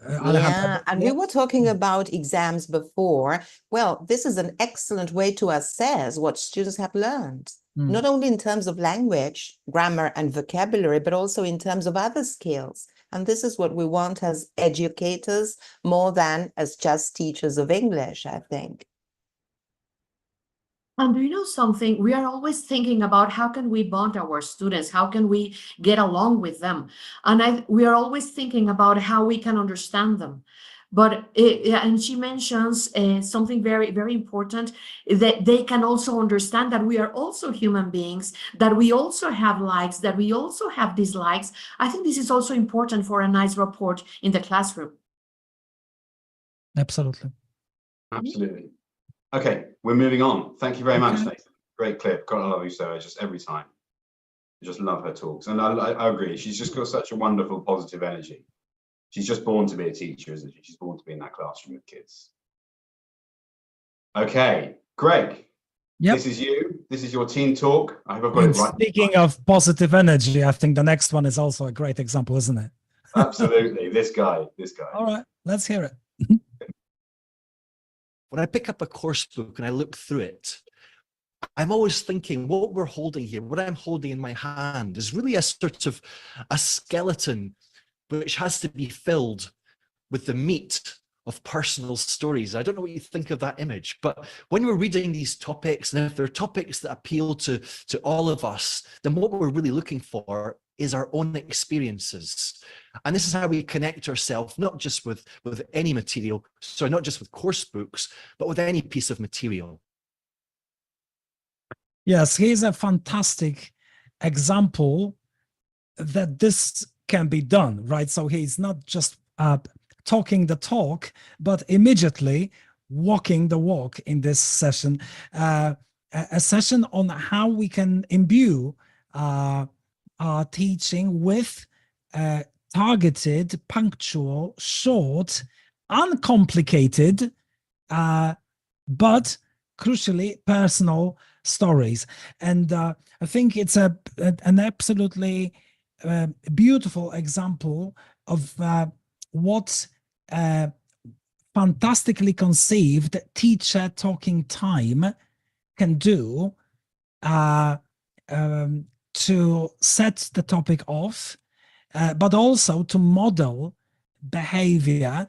we were talking about exams before. Well, this is an excellent way to assess what students have learned, not only in terms of language, grammar, and vocabulary, but also in terms of other skills. And this is what we want as educators more than as just teachers of English, I think.
And do you know something? We are always thinking about how can we bond our students? How can we get along with them? And we are always thinking about how we can understand them. But and she mentions something very, very important, that they can also understand that we are also human beings, that we also have likes, that we also have dislikes. I think this is also important for a nice rapport in the classroom.
Absolutely.
Absolutely. Okay, we're moving on. Thank you very much, Nathan. Great clip. God, I love you, Sarah, just every time. I just love her talks. And I agree. She's just got such a wonderful, positive energy. She's just born to be a teacher, isn't she? She's born to be in that classroom with kids. Okay, Greg.
Yep.
This is you. This is your teen talk. I hope I've got it right.
Speaking of positive energy, I think the next one is also a great example, isn't it?
Absolutely. This guy.
All right, let's hear it.
When I pick up a course book and I look through it, I'm always thinking what we're holding here, what I'm holding in my hand is really a sort of a skeleton which has to be filled with the meat of personal stories. I don't know what you think of that image, but when we're reading these topics, and if they're topics that appeal to all of us, then what we're really looking for is our own experiences. And this is how we connect ourselves, not just with any material, sorry, not just with course books, but with any piece of material.
Yes, here's a fantastic example that this can be done, right? So he's not just talking the talk, but immediately walking the walk in this session, a session on how we can imbue our teaching with targeted, punctual, short, uncomplicated, but crucially personal stories. And I think it's an absolutely beautiful example of what fantastically conceived teacher talking time can do to set the topic off, but also to model behavior,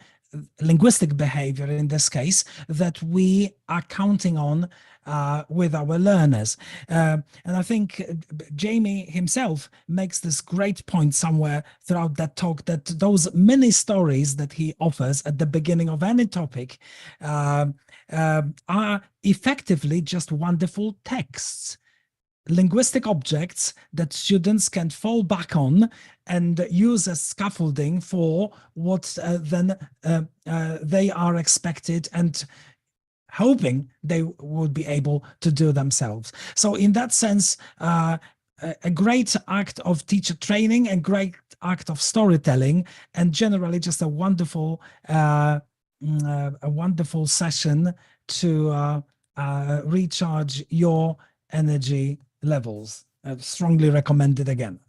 linguistic behavior in this case, that we are counting on with our learners. And I think Jamie himself makes this great point somewhere throughout that talk, that those mini stories that he offers at the beginning of any topic are effectively just wonderful texts, linguistic objects that students can fall back on and use as scaffolding for what then they are expected and hoping they would be able to do themselves. So in that sense, a great act of teacher training, a great act of storytelling, and generally just a wonderful session to recharge your energy levels. I strongly recommend it again.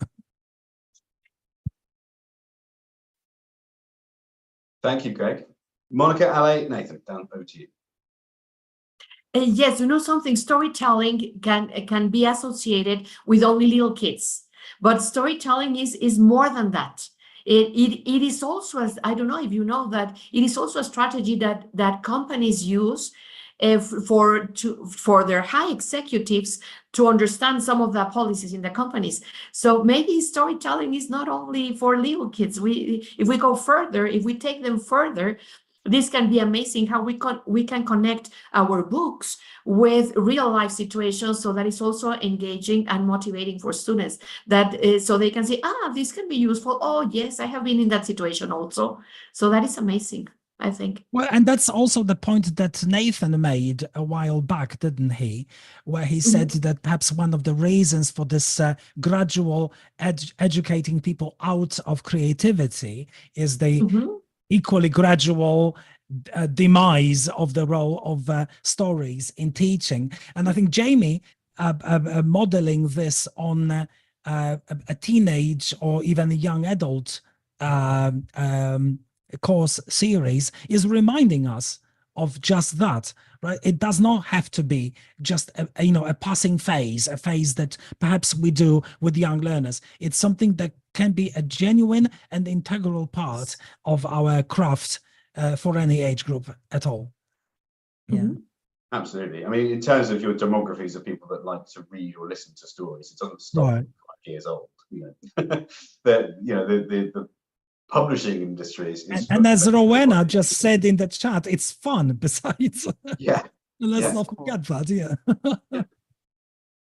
Thank you, Greg. Monica, Ale, Nathan, down over to you.
Yes, you know something, storytelling can be associated with only little kids, but storytelling is more than that. It is also, as I don't know if you know that, it is also a strategy that companies use for their high executives to understand some of the policies in the companies. So maybe storytelling is not only for little kids. If we go further, if we take them further, this can be amazing how we can connect our books with real life situations, so that it's also engaging and motivating for students, that so they can say, this can be useful. Oh yes, I have been in that situation also. So that is amazing, I think.
Well, and that's also the point that Nathan made a while back, didn't he? Where he said that perhaps one of the reasons for this gradual educating people out of creativity is the equally gradual demise of the role of stories in teaching. And I think Jamie modeling this on a teenage or even a young adult course series is reminding us of just that, right? It does not have to be just a passing phase, a phase that perhaps we do with young learners. It's something that can be a genuine and integral part of our craft for any age group at all. Yeah.
Absolutely. I mean, in terms of your demographies of people that like to read or listen to stories, it doesn't stop at 5 years old. The publishing industry is
and as Rowena just said in the chat, it's fun besides.
Yeah.
Let's not forget that. Yeah.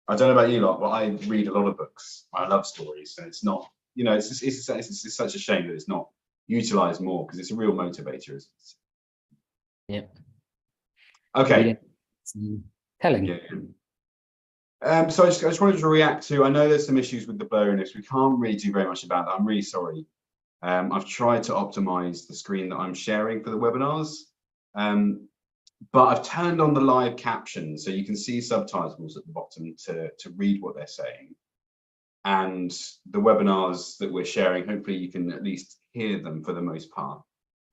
I don't know about you lot, but I read a lot of books. I love stories, and it's not, it's such a shame that it's not utilized more, because it's a real motivator.
Yeah.
Okay.
Telling.
Yeah. So I just wanted to react to, I know there's some issues with the blurriness. We can't really do very much about that. I'm really sorry. I've tried to optimize the screen that I'm sharing for the webinars, but I've turned on the live caption so you can see subtitles at the bottom to read what they're saying. And the webinars that we're sharing, hopefully you can at least hear them for the most part.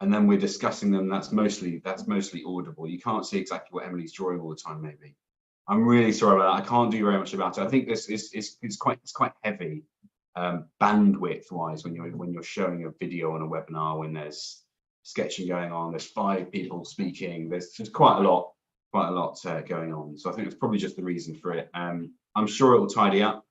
And then we're discussing them. That's mostly audible. You can't see exactly what Emily's drawing all the time, maybe. I'm really sorry about that. I can't do very much about it. I think this is quite heavy. Bandwidth wise, when you're showing a video on a webinar, when there's sketching going on. There's 5 people speaking. There's just quite a lot going on. So I think it's probably just the reason for it. I'm sure it will tidy up.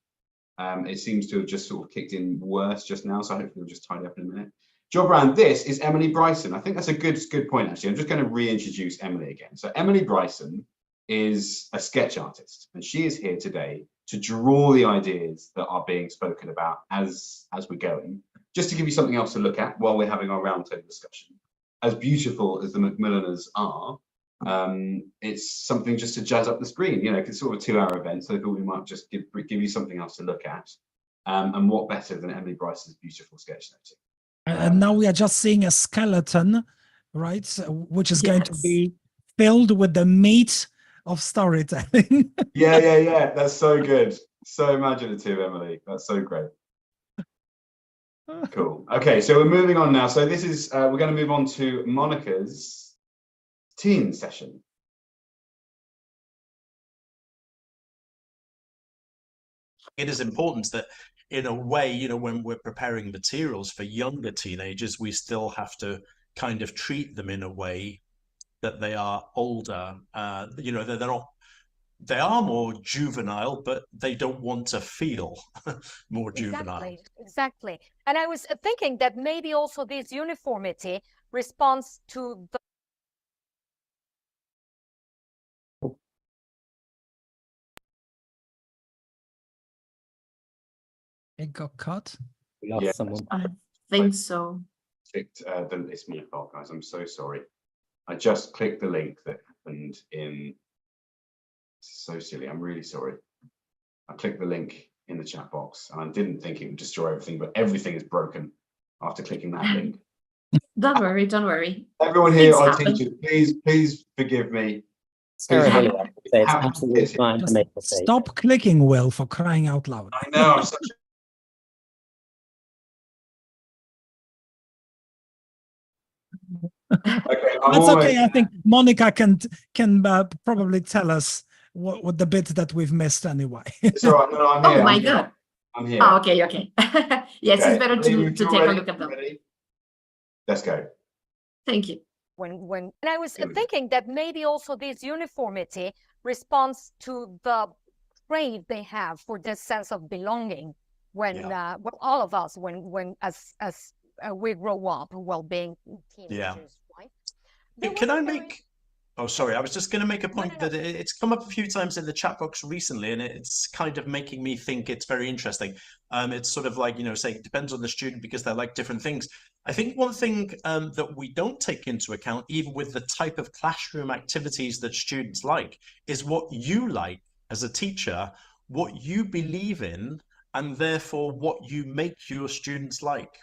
It seems to have just sort of kicked in worse just now, so hopefully it'll just tidy up in a minute. Jobran, this is Emily Bryson. I think that's a good point, actually. I'm just going to reintroduce Emily again. So Emily Bryson is a sketch artist, and she is here today to draw the ideas that are being spoken about as we're going, just to give you something else to look at while we're having our roundtable discussion. As beautiful as the Macmillaners are, it's something just to jazz up the screen, you know, it's sort of a 2-hour event, so I thought we might just give you something else to look at. And what better than Emily Bryce's beautiful sketchnoting.
And now we are just seeing a skeleton, right? Which is going to be filled with the meat of storytelling.
Yeah. That's so good. So imaginative, Emily. That's so great. Cool. Okay, so we're moving on now. So this is, we're going to move on to Monica's teen session.
It is important that, in a way, you know, when we're preparing materials for younger teenagers, we still have to kind of treat them in a way that they are older. You know, they are more juvenile, but they don't want to feel more juvenile.
Exactly. And I was thinking that maybe also this uniformity responds to the
It got cut.
We lost someone.
I think so.
It's my fault, guys. I'm so sorry. I just clicked the link that happened in. So silly. I'm really sorry. I clicked the link in the chat box and I didn't think it would destroy everything, but everything is broken after clicking that link.
Don't worry.
Everyone here,
Things
our
happen.
teachers, please forgive me.
Sarah Hilliard would say it's absolutely fine to make mistakes.
Stop clicking, Will, for crying out loud.
I know. I'm such Okay,
That's okay. I think Monica can probably tell us what the bit that we've missed anyway.
It's all right. No, I'm here.
Oh my God.
I'm here.
Oh, okay. Yes,
Okay.
it's better to take a look at them.
Ready? Let's go.
Thank you. And I was thinking that maybe also this uniformity responds to the crave they have for this sense of belonging when all of us when as we grow up while being teenagers, right?
Can I make? Oh, sorry. I was just going to make a point that it's come up a few times in the chat box recently, and it's kind of making me think it's very interesting. It's sort of like, you know, saying it depends on the student because they like different things. I think one thing that we don't take into account, even with the type of classroom activities that students like, is what you like as a teacher, what you believe in, and therefore what you make your students like.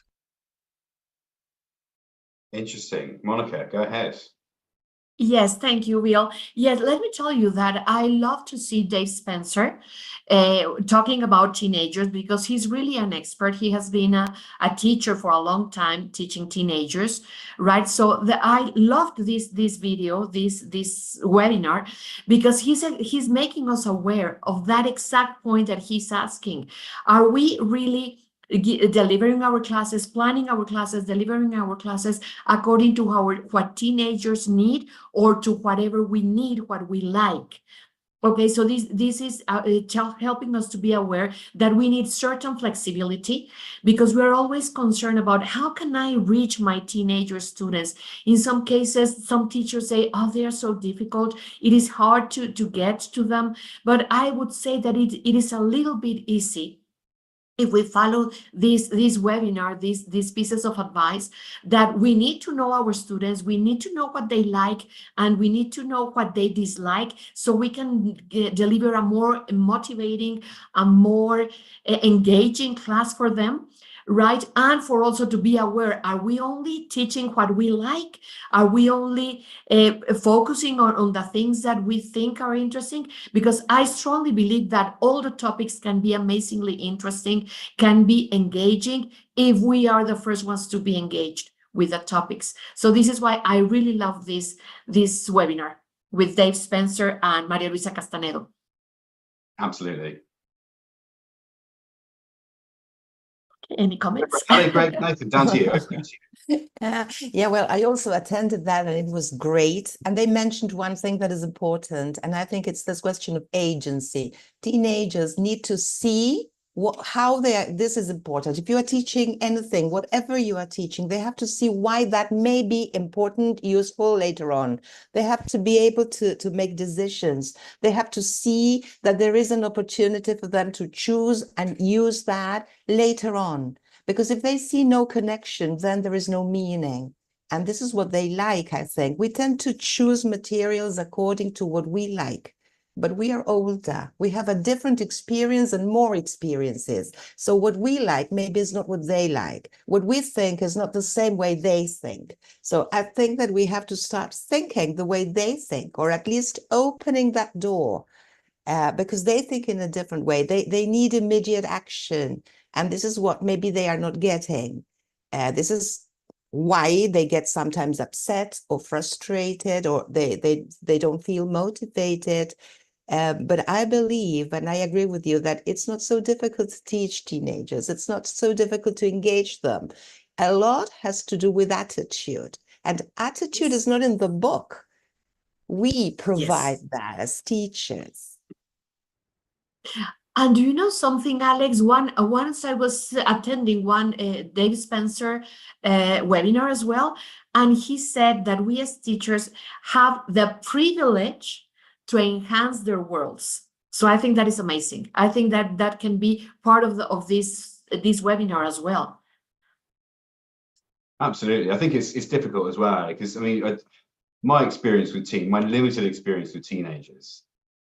Interesting. Monica, go ahead.
Yes, thank you, Will. Yes, let me tell you that I love to see Dave Spencer talking about teenagers because he's really an expert. He has been a teacher for a long time teaching teenagers, right? So I loved this video, this webinar, because he's making us aware of that exact point that he's asking. Are we really delivering our classes, planning our classes, delivering our classes according to what teenagers need or to whatever we need, what we like? Okay, so this is helping us to be aware that we need certain flexibility because we're always concerned about how can I reach my teenager students. In some cases, some teachers say, oh, they are so difficult. It is hard to get to them. But I would say that it is a little bit easy if we follow this webinar, these pieces of advice, that we need to know our students, we need to know what they like, and we need to know what they dislike, so we can deliver a more motivating, a more engaging class for them, right? And for also to be aware, are we only teaching what we like? Are we only focusing on the things that we think are interesting? Because I strongly believe that all the topics can be amazingly interesting, can be engaging if we are the first ones to be engaged with the topics. So this is why I really love this webinar with Dave Spencer and Maria Luisa Castanedo.
Absolutely.
Any comments?
Ali, Greg, Nathan, down to you. Over to you.
Yeah, well, I also attended that and it was great. And they mentioned one thing that is important, and I think it's this question of agency. Teenagers need to see how this is important. If you are teaching anything, whatever you are teaching, they have to see why that may be important, useful later on. They have to be able to make decisions. They have to see that there is an opportunity for them to choose and use that later on. Because if they see no connection, then there is no meaning. And this is what they like, I think. We tend to choose materials according to what we like. But we are older. We have a different experience and more experiences. So what we like maybe is not what they like. What we think is not the same way they think. So I think that we have to start thinking the way they think, or at least opening that door, because they think in a different way. They need immediate action. And this is what maybe they are not getting. This is why they get sometimes upset or frustrated, or they don't feel motivated. But I believe, and I agree with you, that it's not so difficult to teach teenagers. It's not so difficult to engage them. A lot has to do with attitude. And attitude is not in the book. We provide that as teachers.
And do you know something, Alex? Once I was attending one Dave Spencer webinar as well, and he said that we as teachers have the privilege to enhance their worlds. So I think that is amazing. I think that that can be part of this webinar as well.
Absolutely. I think it's difficult as well, because I mean, my limited experience with teenagers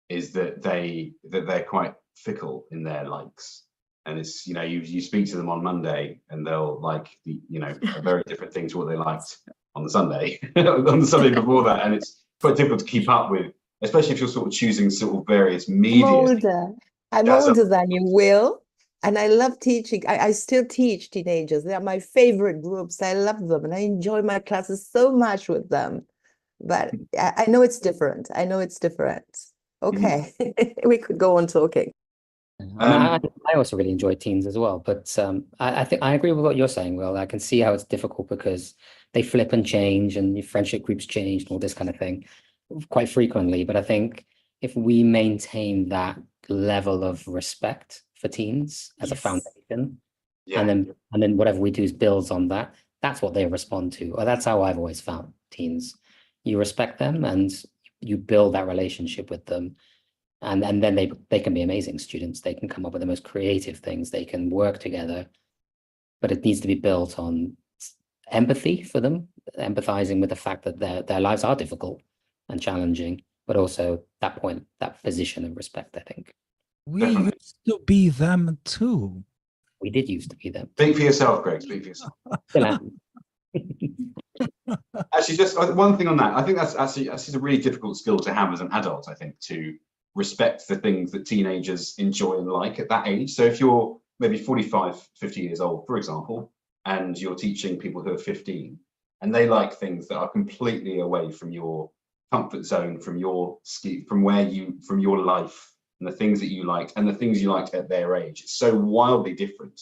is that they're quite fickle in their likes. And it's, you know, you speak to them on Monday and they'll like a very different thing to what they liked on the Sunday, on the Sunday before that. And it's quite difficult to keep up with, especially if you're sort of choosing sort of various media.
I'm older than you, Will. And I love teaching. I still teach teenagers. They are my favorite groups. I love them and I enjoy my classes so much with them. But I know it's different. Okay, we could go on talking.
I also really enjoy teens as well, but I think I agree with what you're saying, Will. I can see how it's difficult because they flip and change, and your friendship groups change and all this kind of thing quite frequently. But I think if we maintain that level of respect for teens as a foundation, and then whatever we do is builds on that, that's what they respond to. Or that's how I've always found teens. You respect them and you build that relationship with them. And then they can be amazing students. They can come up with the most creative things. They can work together, but it needs to be built on empathy for them, empathizing with the fact that their lives are difficult and challenging, but also that position of respect, I think.
We used to be them too.
We did used to be them.
Speak for yourself, Greg. Speak for yourself. Actually, just one thing on that. I think that's a really difficult skill to have as an adult, I think, to respect the things that teenagers enjoy and like at that age. So if you're maybe 45, 50 years old, for example, and you're teaching people who are 15, and they like things that are completely away from your comfort zone, from your life, and the things that you liked and the things you liked at their age, it's so wildly different.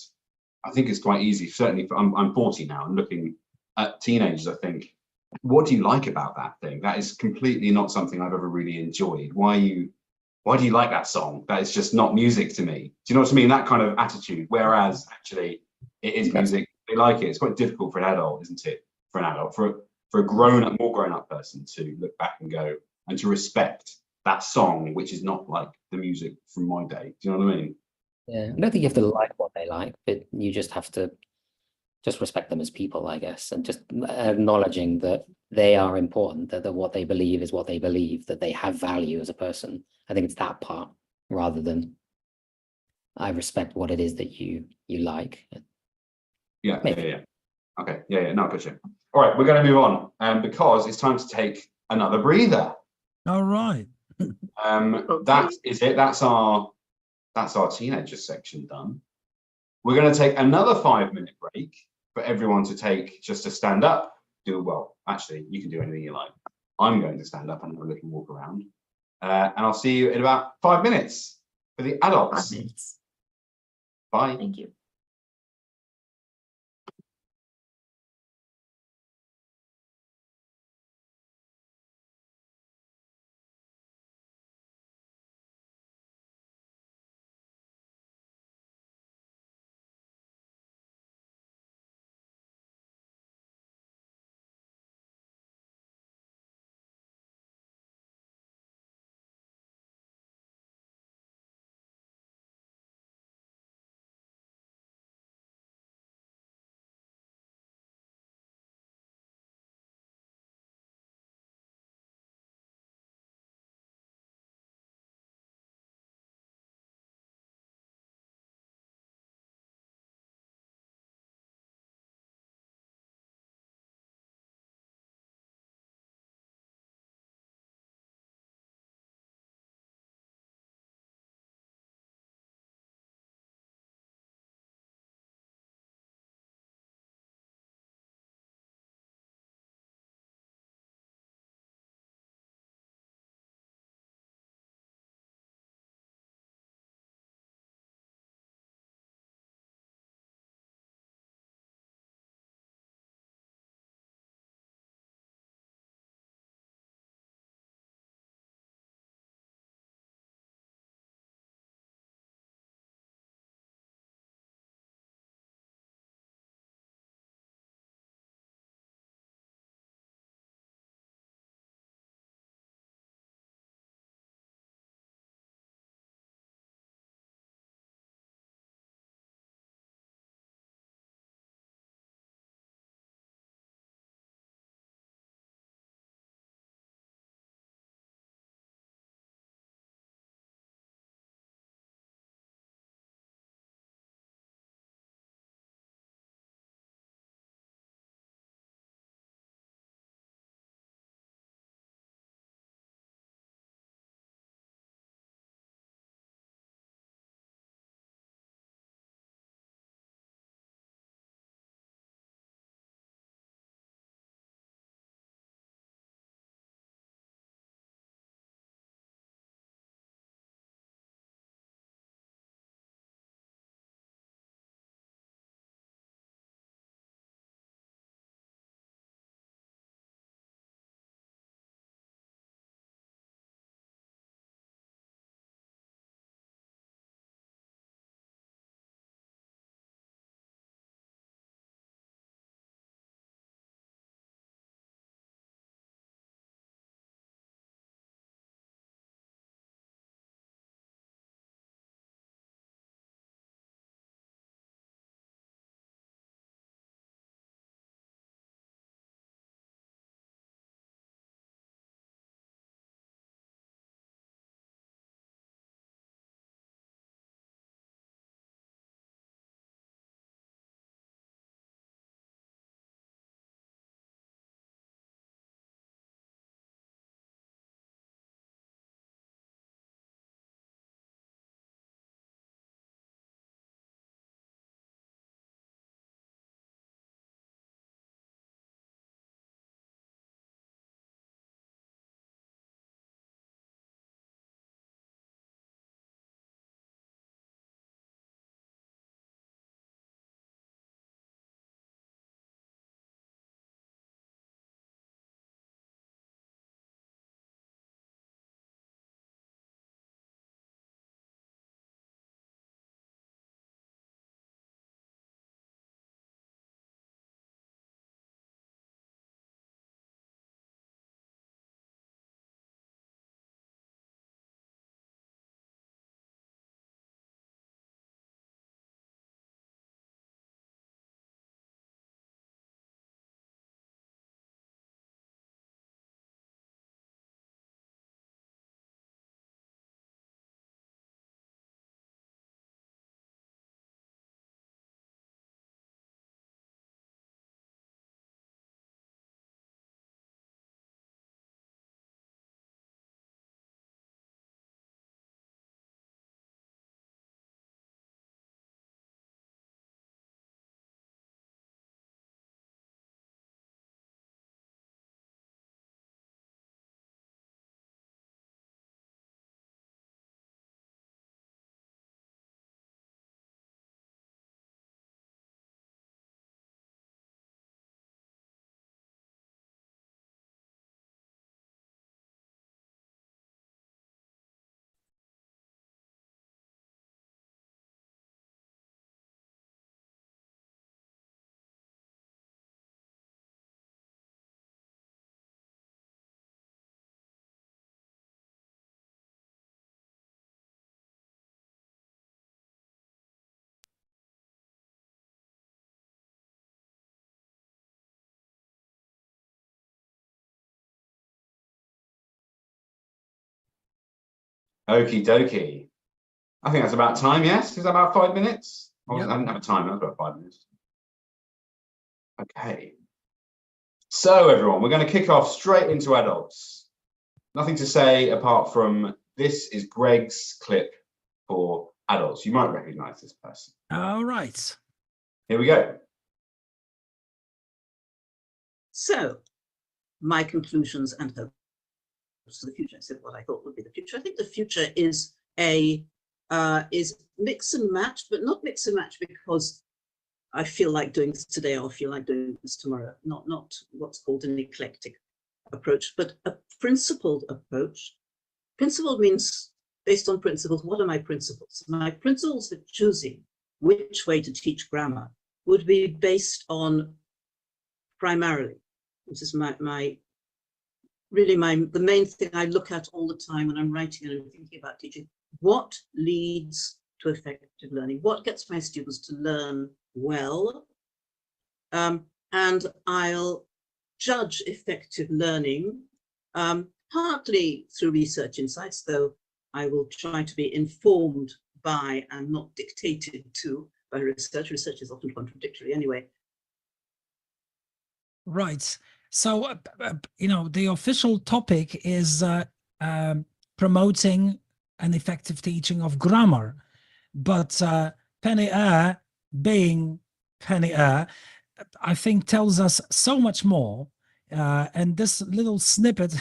I think it's quite easy. Certainly, I'm 40 now, and looking at teenagers, I think, what do you like about that thing? That is completely not something I've ever really enjoyed. Why do you like that song? That is just not music to me. Do you know what I mean? That kind of attitude. Whereas actually it is music. They like it. It's quite difficult for an adult, isn't it? For an adult, for a more grown up person to look back and go and to respect that song, which is not like the music from my day. Do you know what I mean?
Yeah, I don't think you have to like what they like, but you just have to just respect them as people, I guess, and just acknowledging that they are important, that what they believe is what they believe, that they have value as a person. I think it's that part rather than I respect what it is that you like.
Yeah. Okay. Yeah. No, gotcha. All right, we're going to move on because it's time to take another breather.
All right.
That is it. That's our teenager section done. We're going to take another 5-minute break for everyone to take just to stand up. Actually, you can do anything you like. I'm going to stand up and have a little walk around. And I'll see you in about 5 minutes for the adults.
5 minutes.
Bye.
Thank you.
Okie dokie. I think that's about time, yes? Is that about 5 minutes? I didn't have a time, I've got 5 minutes. Okay. So everyone, we're going to kick off straight into adults. Nothing to say apart from this is Greg's clip for adults. You might recognize this person.
All right.
Here we go.
So, my conclusions and hopes for the future. I said what I thought would be the future. I think the future is mix and match, but not mix and match because I feel like doing this today or feel like doing this tomorrow. Not what's called an eclectic approach, but a principled approach. Principled means based on principles. What are my principles? My principles for choosing which way to teach grammar would be based on primarily, this is the main thing I look at all the time when I'm writing and I'm thinking about teaching. What leads to effective learning? What gets my students to learn well? And I'll judge effective learning partly through research insights, though I will try to be informed by and not dictated to by research. Research is often contradictory anyway.
Right. So, the official topic is promoting an effective teaching of grammar. But Penny Eyre, being Penny Eyre, I think tells us so much more. And this little snippet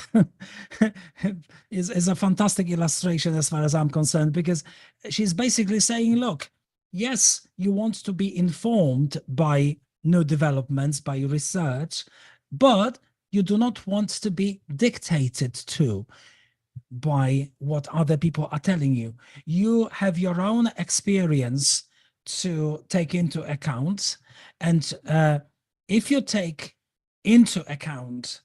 is a fantastic illustration as far as I'm concerned, because she's basically saying, look, yes, you want to be informed by new developments, by research, but you do not want to be dictated to by what other people are telling you. You have your own experience to take into account. And if you take into account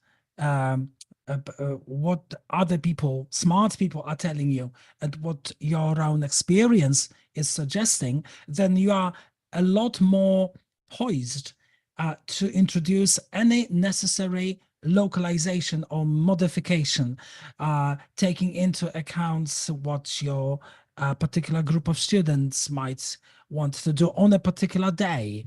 what other people, smart people are telling you and what your own experience is suggesting, then you are a lot more poised to introduce any necessary localization or modification, taking into account what your particular group of students might want to do on a particular day,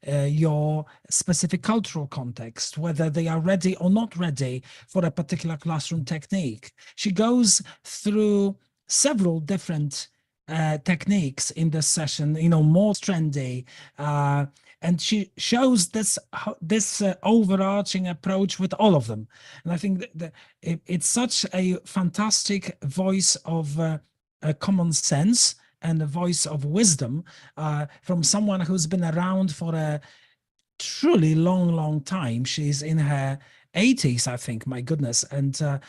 your specific cultural context, whether they are ready or not ready for a particular classroom technique. She goes through several different techniques in this session, more trendy, and she shows this overarching approach with all of them. And I think that it's such a fantastic voice of common sense and a voice of wisdom from someone who's been around for a truly long time. She's in her 80s, I think, my goodness. And the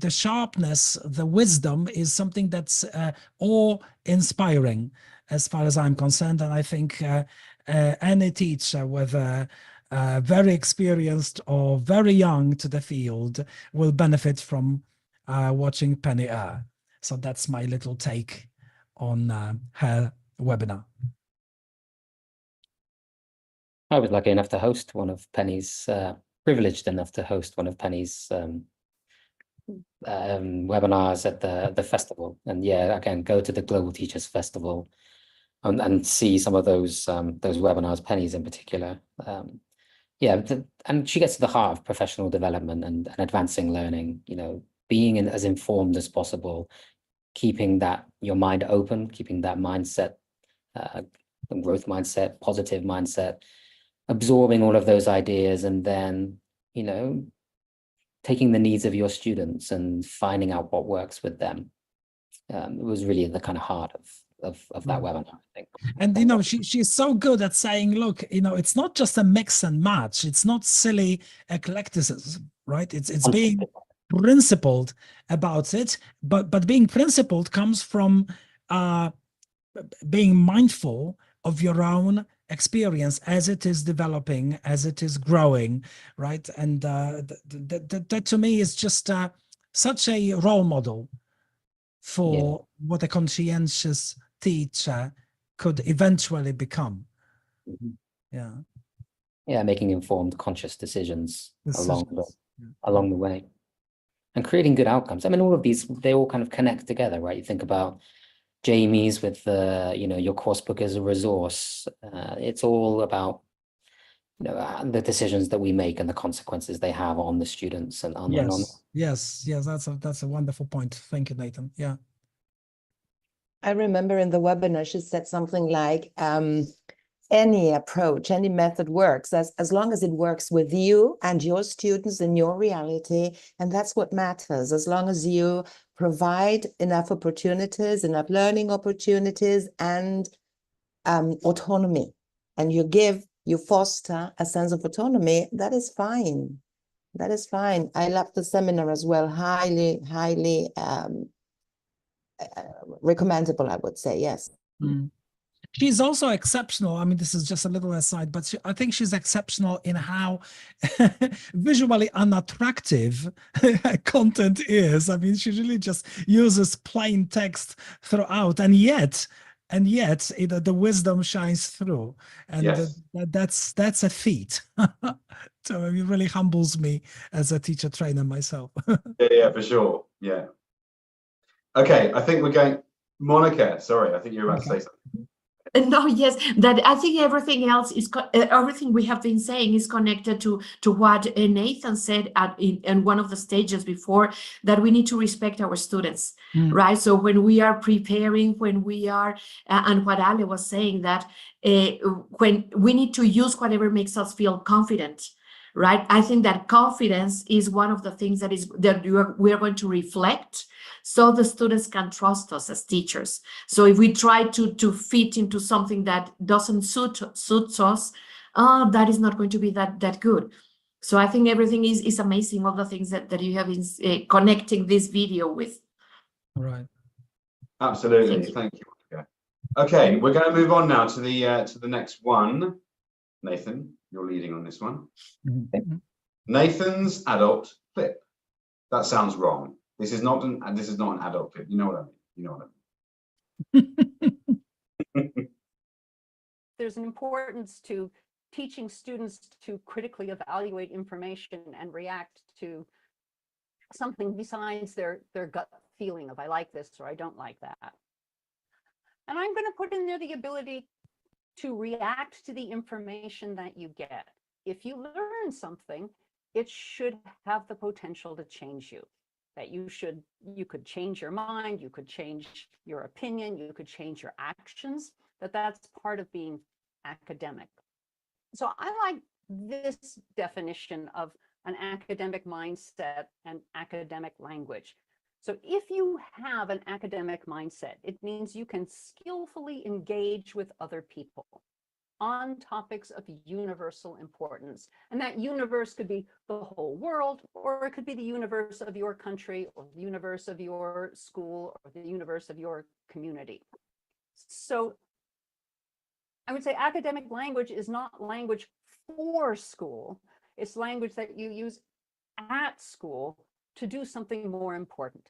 sharpness, the wisdom is something that's awe-inspiring as far as I'm concerned. And I think any teacher, whether very experienced or very young to the field, will benefit from watching Penny Eyre. So that's my little take on her webinar.
I was lucky enough to host one of Penny's, privileged enough to host one of Penny's webinars at the festival. And yeah, again, go to the Global Teachers Festival and see some of those webinars, Penny's in particular. And she gets to the heart of professional development and advancing learning, being as informed as possible, keeping your mind open, keeping that mindset, growth mindset, positive mindset, absorbing all of those ideas, and then, taking the needs of your students and finding out what works with them. It was really the kind of heart of that webinar, I think.
And she's so good at saying, look, it's not just a mix and match. It's not silly eclecticism, right? It's being principled about it, but being principled comes from being mindful of your own experience as it is developing, as it is growing, right? And that to me is just such a role model for what a conscientious teacher could eventually become.
Yeah, making informed, conscious decisions along the way. and creating good outcomes. I mean, all of these, they all kind of connect together, right? You think about Jamie's with the, your course book as a resource. It's all about, the decisions that we make and the consequences they have on the students and on.
Yes. That's a wonderful point. Thank you, Nathan. Yeah.
I remember in the webinar, she said something like, any approach, any method works as long as it works with you and your students in your reality. And that's what matters. As long as you provide enough opportunities, enough learning opportunities and autonomy, and you foster a sense of autonomy, that is fine. That is fine. I love the seminar as well. Highly, highly recommendable, I would say, yes.
Mm. She's also exceptional. I mean, this is just a little aside, but I think she's exceptional in how visually unattractive content is. I mean, she really just uses plain text throughout, and yet the wisdom shines through, and
Yes.
that's a feat. So it really humbles me as a teacher trainer myself.
Yeah, for sure. Yeah. Okay, I think we're going. Monica, sorry, I think you're about to say something.
No, yes, that I think everything else is everything we have been saying is connected to what Nathan said in one of the stages before, that we need to respect our students, right? So when we are preparing, when we are, and what Ale was saying, that when we need to use whatever makes us feel confident, right? I think that confidence is one of the things that we are going to reflect, so the students can trust us as teachers. So if we try to fit into something that doesn't suit us, that is not going to be that good. So I think everything is amazing, all the things that you have been connecting this video with.
Right.
Absolutely. Thank you, Monica. Okay, we're going to move on now to the next one. Nathan, you're leading on this one.
Mm-hmm.
Nathan's adult clip. That sounds wrong. This is not an adult clip. You know what I mean? You know what I mean?
There's an importance to teaching students to critically evaluate information and react to something besides their gut feeling of I like this or I don't like that. And I'm going to put in there the ability to react to the information that you get. If you learn something, it should have the potential to change you. That you could change your mind, you could change your opinion, you could change your actions, that's part of being academic. So I like this definition of an academic mindset and academic language. So if you have an academic mindset, it means you can skillfully engage with other people on topics of universal importance. And that universe could be the whole world, or it could be the universe of your country, or the universe of your school, or the universe of your community. So I would say academic language is not language for school. It's language that you use at school to do something more important.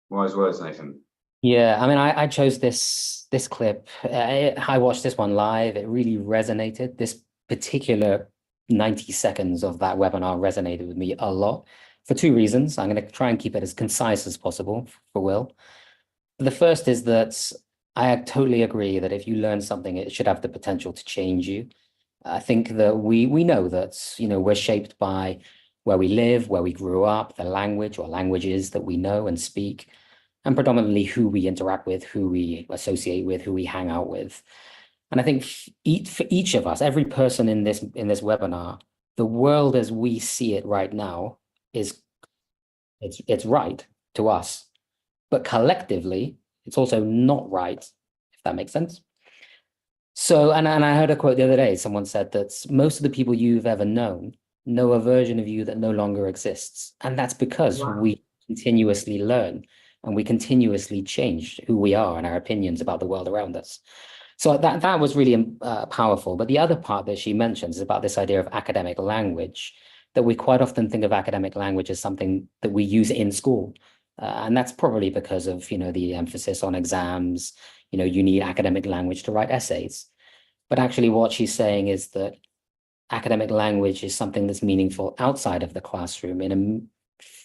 Wise words, Nathan.
Yeah, I mean, I chose this clip. I watched this one live. It really resonated. This particular 90 seconds of that webinar resonated with me a lot for two reasons. I'm going to try and keep it as concise as possible for Will. The first is that I totally agree that if you learn something, it should have the potential to change you. I think that we know that, we're shaped by where we live, where we grew up, the language or languages that we know and speak, and predominantly who we interact with, who we associate with, who we hang out with. And I think for each of us, every person in this webinar, the world as we see it right now it's right to us, but collectively, it's also not right, if that makes sense. So, and I heard a quote the other day, someone said that most of the people you've ever known know a version of you that no longer exists. And that's because we continuously learn and we continuously change who we are and our opinions about the world around us. So that was really powerful. But the other part that she mentions is about this idea of academic language, that we quite often think of academic language as something that we use in school. And that's probably because of, the emphasis on exams, you need academic language to write essays. But actually what she's saying is that academic language is something that's meaningful outside of the classroom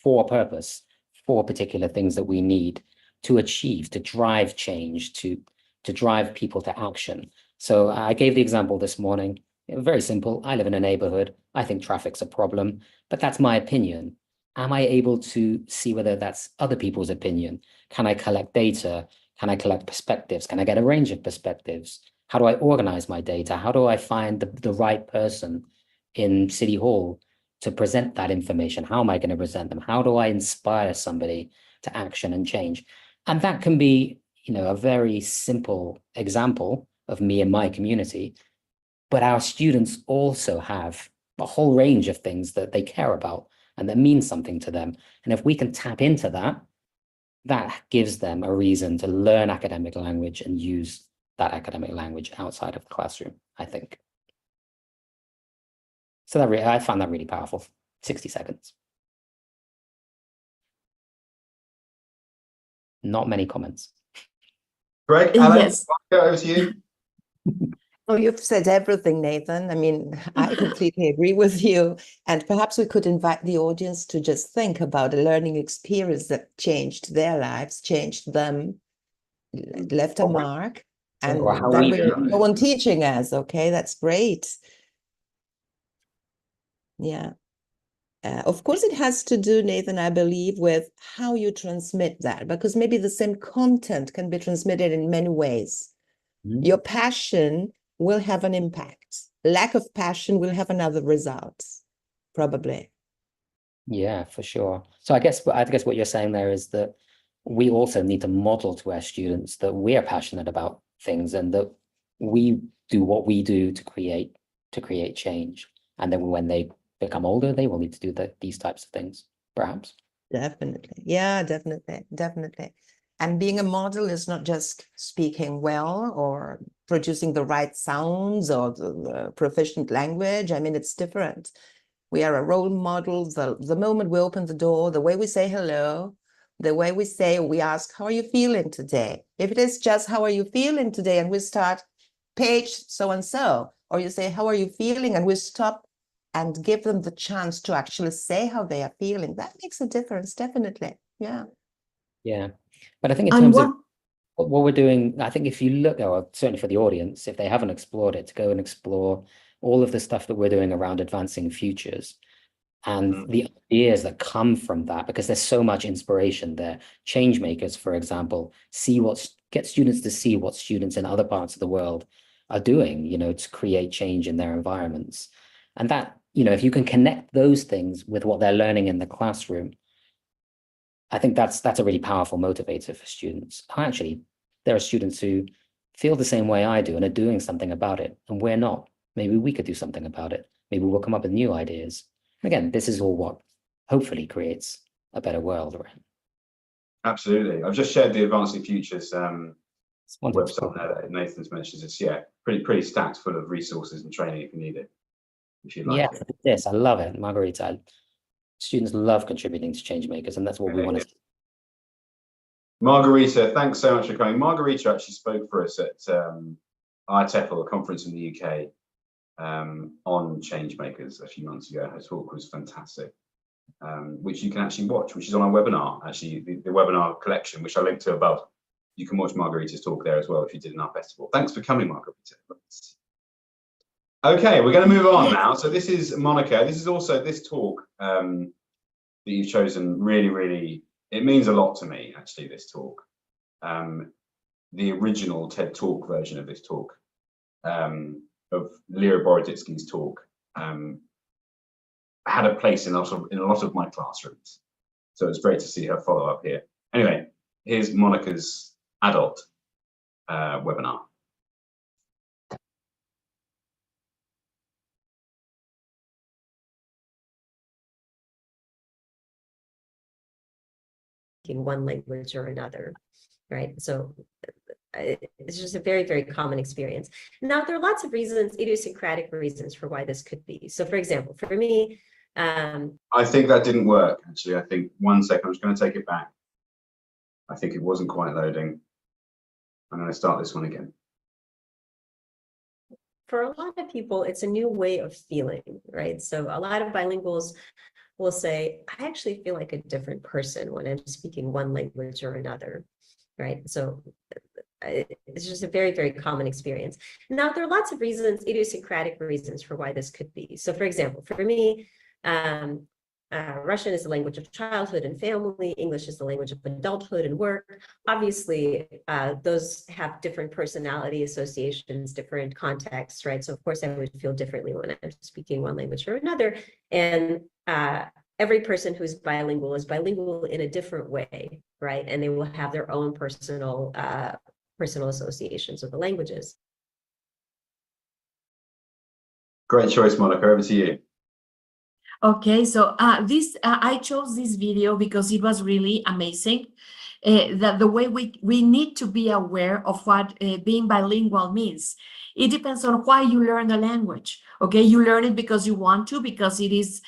for purpose, for particular things that we need to achieve, to drive change, to drive people to action. So I gave the example this morning, very simple. I live in a neighborhood. I think traffic's a problem, but that's my opinion. Am I able to see whether that's other people's opinion? Can I collect data? Can I collect perspectives? Can I get a range of perspectives? How do I organize my data? How do I find the right person in City Hall to present that information? How am I going to present them? How do I inspire somebody to action and change? And that can be, a very simple example of me and my community, but our students also have a whole range of things that they care about and that mean something to them. And if we can tap into that, that gives them a reason to learn academic language and use that academic language outside of the classroom, I think. So I found that really powerful. 60 seconds. Not many comments.
Great, Alex, over to you.
Oh, you've said everything, Nathan. I mean, I completely agree with you. And perhaps we could invite the audience to just think about a learning experience that changed their lives, changed them, left a mark, and then we go on teaching us. Okay, that's great. Yeah. Of course, it has to do, Nathan, I believe, with how you transmit that, because maybe the same content can be transmitted in many ways. Mm-hmm. Your passion will have an impact. Lack of passion will have another result, probably.
Yeah, for sure. So I guess what you're saying there is that we also need to model to our students that we are passionate about things and that we do what we do to create change. And then when they become older, they will need to do these types of things, perhaps.
Definitely. Yeah, definitely. And being a model is not just speaking well or producing the right sounds or the proficient language. I mean, it's different. We are a role model. The moment we open the door, the way we say hello, the way we ask, how are you feeling today? If it is just, how are you feeling today? And we start page so-and-so, or you say, how are you feeling? And we stop and give them the chance to actually say how they are feeling. That makes a difference, definitely. Yeah.
Yeah. But I think in terms of what we're doing, I think if you look, or certainly for the audience, if they haven't explored it, to go and explore all of the stuff that we're doing around advancing futures and the ideas that come from that, because there's so much inspiration there. Change makers, for example, get students to see what students in other parts of the world are doing, to create change in their environments. And that, if you can connect those things with what they're learning in the classroom, I think that's a really powerful motivator for students. Actually, there are students who feel the same way I do and are doing something about it, and we're not. Maybe we could do something about it. Maybe we'll come up with new ideas. Again, this is all what hopefully creates a better world, right?
Absolutely. I've just shared the Advancing Futures website there that Nathan's mentioned. It's pretty stacked full of resources and training if you need it. If you'd like it.
Yes, I love it, Margarita. Students love contributing to change makers, and that's what we want to see.
Margarita, thanks so much for coming. Margarita actually spoke for us at IATEFL, a conference in the UK, on change makers a few months ago. Her talk was fantastic, which you can actually watch, which is on our webinar, actually, the webinar collection, which I linked to above. You can watch Margarita's talk there as well if you did in our festival. Thanks for coming, Margarita. Okay, we're going to move on now. So this is Monica. This is also this talk that you've chosen. Really, it means a lot to me, actually, this talk. The original TED Talk version of this talk, of Lera Boroditsky's talk, had a place in a lot of my classrooms. So it's great to see her follow up here. Anyway, here's Monica's adult webinar.
In one language or another, right? So it's just a very, very common experience. Now, there are lots of reasons, idiosyncratic reasons for why this could be. So for example, for me,
I think that didn't work, actually. I think, one second, I'm just going to take it back. I think it wasn't quite loading. I'm going to start this one again.
for a lot of people, it's a new way of feeling, right? So a lot of bilinguals will say, I actually feel like a different person when I'm speaking one language or another, right? So it's just a very, very common experience. Now, there are lots of reasons, idiosyncratic reasons for why this could be. So for example, for me, Russian is the language of childhood and family. English is the language of adulthood and work. Obviously, those have different personality associations, different contexts, right? So of course, I would feel differently when I'm speaking one language or another. And every person who's bilingual is bilingual in a different way, right? And they will have their own personal associations with the languages.
Great choice, Monica. Over to you.
Okay, so I chose this video because it was really amazing. That the way we need to be aware of what being bilingual means. It depends on why you learn the language. Okay, you learn it because you want to, because it is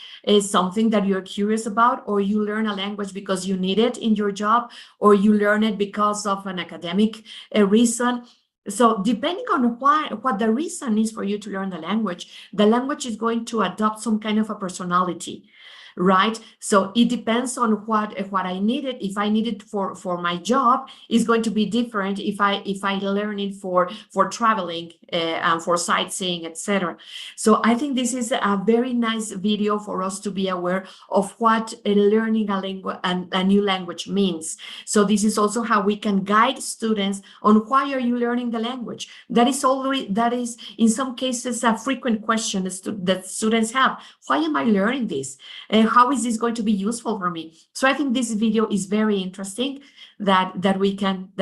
something that you're curious about, or you learn a language because you need it in your job, or you learn it because of an academic reason. So depending on what the reason is for you to learn the language is going to adopt some kind of a personality, right? So it depends on what I needed. If I need it for my job, is going to be different if I learn it for traveling and for sightseeing, etc. So I think this is a very nice video for us to be aware of what learning a language and a new language means. So this is also how we can guide students on why are you learning the language. That is in some cases a frequent question that students have. Why am I learning this? How is this going to be useful for me? So I think this video is very interesting that we can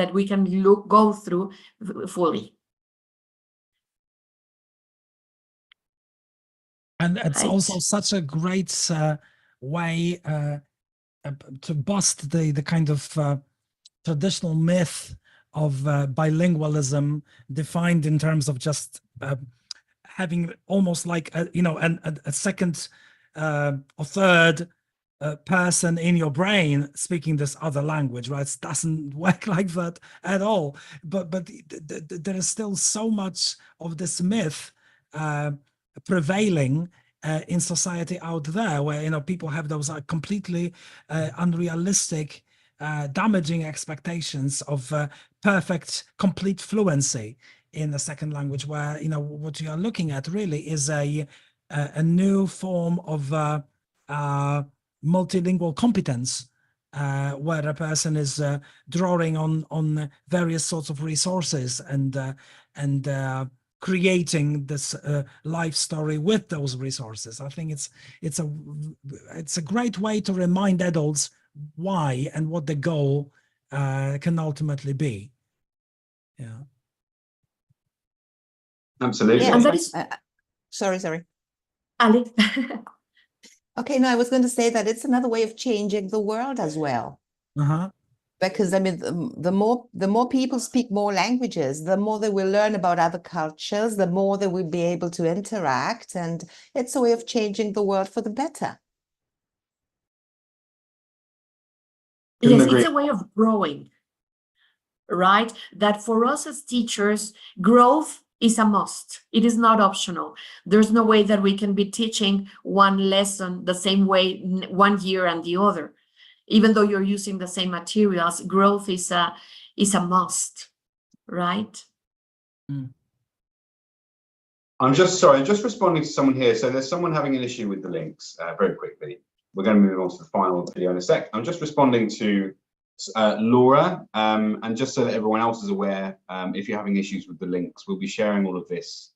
go through fully.
And it's
Right.
also such a great way to bust the kind of traditional myth of bilingualism defined in terms of just having almost like a second or third person in your brain speaking this other language, right? It doesn't work like that at all. But there is still so much of this myth prevailing in society out there, where people have those completely unrealistic, damaging expectations of perfect, complete fluency in a second language, where what you are looking at really is a new form of multilingual competence, where a person is drawing on various sorts of resources and creating this life story with those resources. I think it's a great way to remind adults why and what the goal can ultimately be. Yeah.
Absolutely.
Yeah,
And that is
sorry.
Ali.
Okay, no, I was going to say that it's another way of changing the world as well. Because I mean, the more people speak more languages, the more they will learn about other cultures, the more they will be able to interact, and it's a way of changing the world for the better.
Yes, it's a way of growing, right? That for us as teachers, growth is a must. It is not optional. There's no way that we can be teaching one lesson the same way one year and the other. Even though you're using the same materials, growth is a must, right?
I'm just responding to someone here. So there's someone having an issue with the links very quickly. We're going to move on to the final video in a sec. I'm just responding to Laura, and just so that everyone else is aware, if you're having issues with the links, we'll be sharing all of this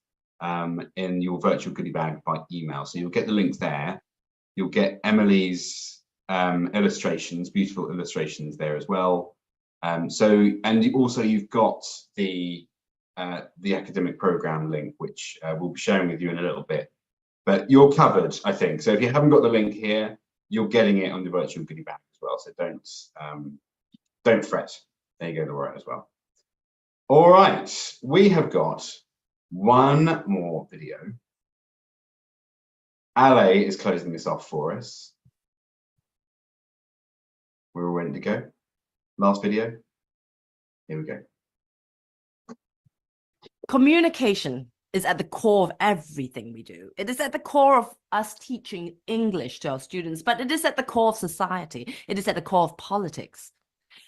in your virtual goodie bag by email. So you'll get the links there. You'll get Emily's illustrations, beautiful illustrations there as well. And also you've got the academic program link, which we'll be sharing with you in a little bit. But you're covered, I think. So if you haven't got the link here, you're getting it on the virtual goodie bag as well. So don't fret. There you go, Laura, as well. All right, we have got one more video. Ale is closing this off for us. We're all ready to go. Last video. Here we go.
Communication is at the core of everything we do. It is at the core of us teaching English to our students, but it is at the core of society. It is at the core of politics.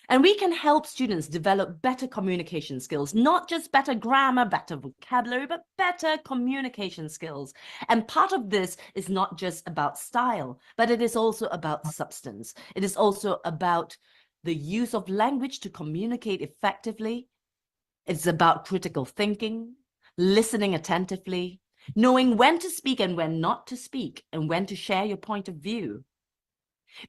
And we can help students develop better communication skills, not just better grammar, better vocabulary, but better communication skills. And part of this is not just about style, but it is also about substance. It is also about the use of language to communicate effectively. It's about critical thinking, listening attentively, knowing when to speak and when not to speak, and when to share your point of view.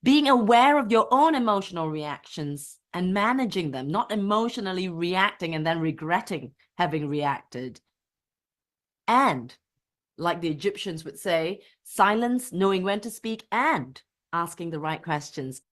Being aware of your own emotional reactions and managing them, not emotionally reacting and then regretting having reacted. And, like the Egyptians would say, silence, knowing when to speak, and asking the right questions.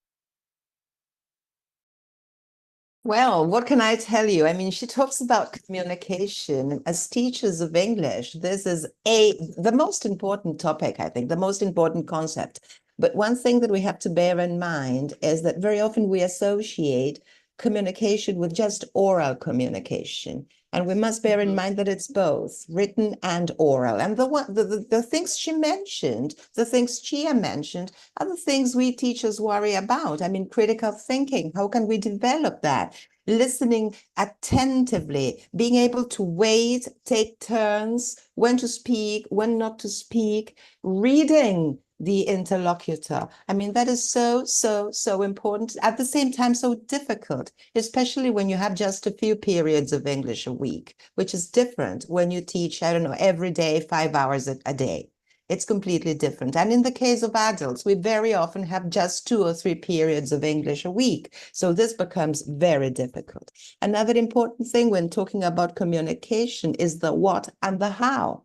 Well, what can I tell you? I mean, she talks about communication. As teachers of English, this is the most important topic, I think, the most important concept. But one thing that we have to bear in mind is that very often we associate communication with just oral communication. And we must bear in mind that it's both written and oral. And the things she mentioned, the things Chia mentioned, are the things we teachers worry about. I mean, critical thinking, how can we develop that? Listening attentively, being able to wait, take turns, when to speak, when not to speak, reading the interlocutor. I mean, that is so important. At the same time, so difficult, especially when you have just a few periods of English a week, which is different when you teach, I don't know, every day, 5 hours a day. It's completely different. And in the case of adults, we very often have just 2 or 3 periods of English a week. So this becomes very difficult. Another important thing when talking about communication is the what and the how.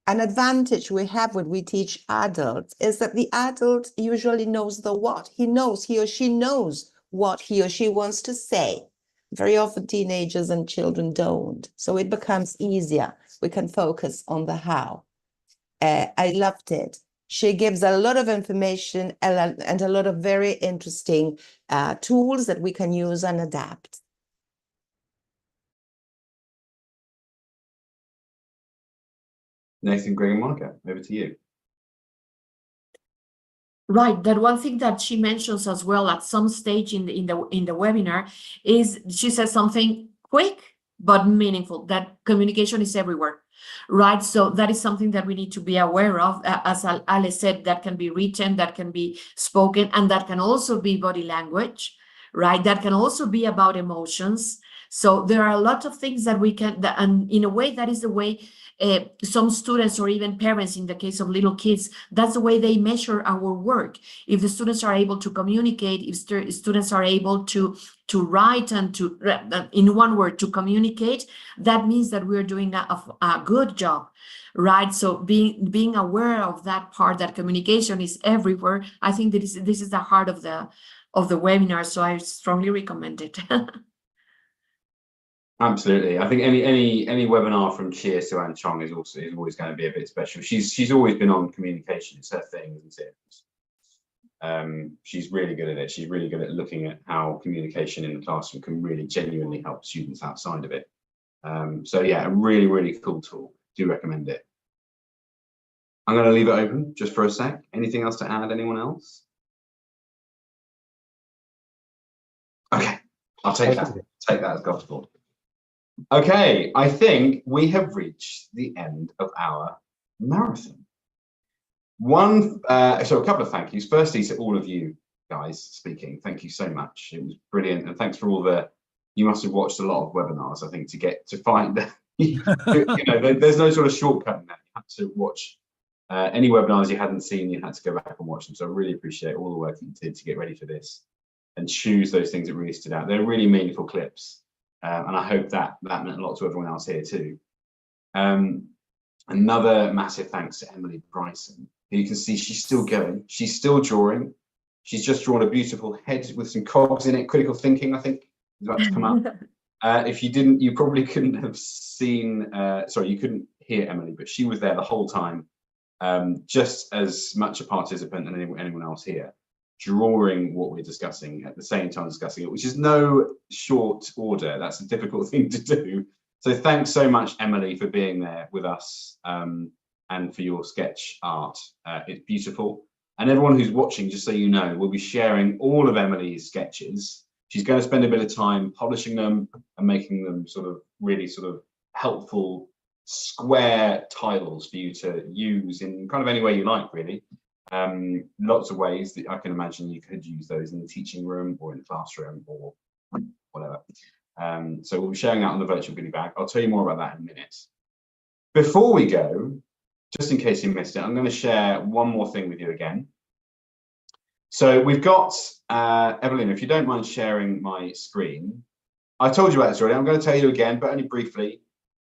An advantage we have when we teach adults is that the adult usually knows the what. He or she knows what he or she wants to say. Very often teenagers and children don't. So it becomes easier. We can focus on the how. I loved it. She gives a lot of information and a lot of very interesting tools that we can use and adapt.
Nathan, Greg, and Monica, over to you.
Right, that one thing that she mentions as well at some stage in the webinar is she says something quick but meaningful, that communication is everywhere, right? So that is something that we need to be aware of. As Ale said, that can be written, that can be spoken, and that can also be body language, right? That can also be about emotions. So there are a lot of things that we can, and in a way, that is the way some students or even parents, in the case of little kids, that's the way they measure our work. If the students are able to communicate, if students are able to write and to, in one word, to communicate, that means that we're doing a good job, right? So being aware of that part, that communication is everywhere, I think that this is the heart of the webinar, so I strongly recommend it.
Absolutely. I think any webinar from Chia Suan Chong is always going to be a bit special. She's always been on communication. It's her thing, isn't it? She's really good at it. She's really good at looking at how communication in the classroom can really genuinely help students outside of it. So yeah, a really, really cool tool. Do recommend it. I'm going to leave it open just for a sec. Anything else to add? Anyone else? Okay, I'll take that. Take that as gospel. Okay, I think we have reached the end of our marathon. So a couple of thank yous. Firstly, to all of you guys speaking, thank you so much. It was brilliant, and thanks for all you must have watched a lot of webinars, I think, to find there's no sort of shortcut in that. You have to watch any webinars you hadn't seen, you had to go back and watch them. So I really appreciate all the work that you did to get ready for this and choose those things that really stood out. They're really meaningful clips. And I hope that meant a lot to everyone else here too. Another massive thanks to Emily Bryson. You can see she's still going. She's still drawing. She's just drawn a beautiful head with some cogs in it. Critical thinking, I think, is about to come up. If you didn't, you probably couldn't have seen, sorry, you couldn't hear Emily, but she was there the whole time, just as much a participant than anyone else here, drawing what we're discussing at the same time discussing it, which is no short order. That's a difficult thing to do. So thanks so much, Emily, for being there with us and for your sketch art. It's beautiful. And everyone who's watching, just so you know, we'll be sharing all of Emily's sketches. She's going to spend a bit of time polishing them and making them sort of really sort of helpful square tiles for you to use in kind of any way you like, really. Lots of ways that I can imagine you could use those in the teaching room or in the classroom or whatever. So we'll be sharing that on the virtual goodie bag. I'll tell you more about that in a minute. Before we go, just in case you missed it, I'm going to share one more thing with you again. So we've got, Evelyn, if you don't mind sharing my screen. I told you about this already. I'm going to tell you again, but only briefly.